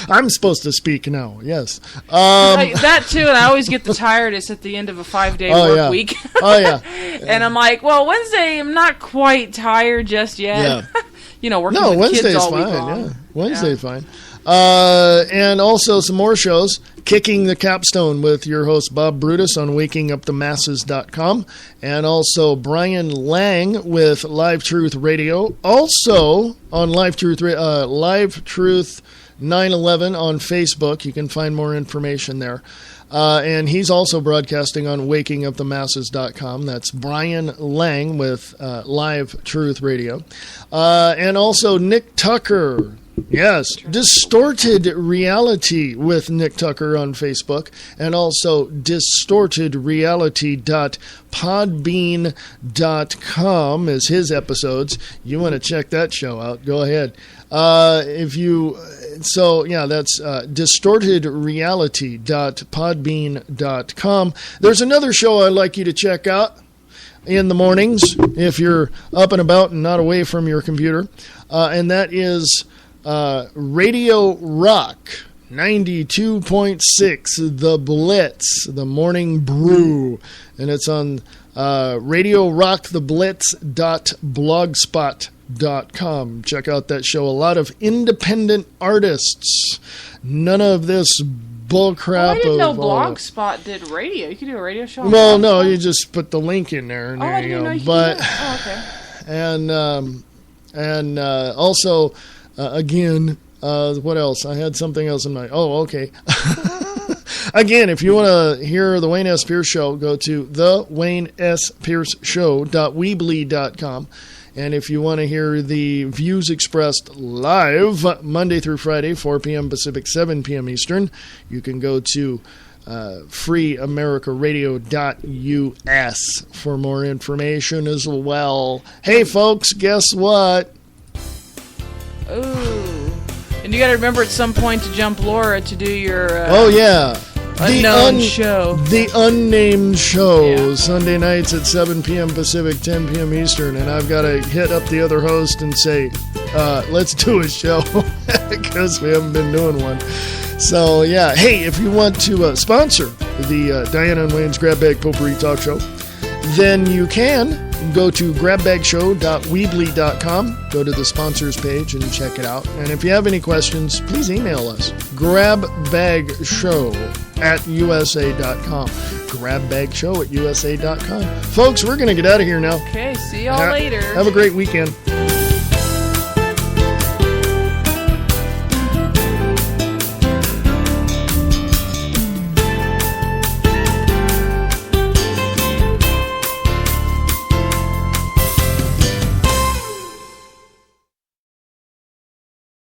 I'm supposed to speak now. Yes. That too, and I always get the tiredness at the end of a 5-day work week. Oh, yeah. And I'm like, well, Wednesday I'm not quite tired just yet. Yeah. Working with Wednesday's kids all fine. week long. Yeah. Wednesday's fine. And also some more shows. Kicking the Capstone with your host Bob Brutus on WakingUpTheMasses.com, and also Brian Lang with Live Truth Radio, also on Live Truth 911 on Facebook. You can find more information there. And he's also broadcasting on WakingUpTheMasses.com. That's Brian Lang with Live Truth Radio. And also Nick Tucker. Yes, Distorted Reality with Nick Tucker on Facebook, and also distortedreality.podbean.com is his episodes. You want to check that show out, go ahead. That's distortedreality.podbean.com. There's another show I'd like you to check out in the mornings if you're up and about and not away from your computer, and that is Radio Rock 92.6, The Blitz, the Morning Brew, and it's on radiorocktheblitz.blogspot.com. Check out that show. A lot of independent artists. None of this bull crap. I didn't know Blogspot did radio. You could do a radio show on Well, Blogspot? no, you just put the link in there. And I didn't know you could do that. Oh, okay. And also, again, what else? I had something else in mind. Oh, okay. Again, if you want to hear the Wayne S. Pierce Show, go to thewaynesPierceShow.weebly.com. And if you want to hear the views expressed live Monday through Friday, 4 p.m. Pacific, 7 p.m. Eastern, you can go to freeamericaradio.us for more information as well. Hey, folks, guess what? Ooh. And you got to remember at some point to jump Laura to do your... oh, yeah. Unknown show. The unnamed show, yeah. Sunday nights at 7 p.m. Pacific, 10 p.m. Eastern. And I've got to hit up the other host and say, let's do a show, because we haven't been doing one. So, yeah. Hey, if you want to sponsor the Diana and Wayne's Grab Bag Potpourri Talk Show, then you can go to grabbagshow.weebly.com, go to the sponsors page and check it out. And if you have any questions, please email us, grabbagshow@usa.com. grabbagshow@usa.com. Folks, we're going to get out of here now. Okay, see y'all later. Have a great weekend.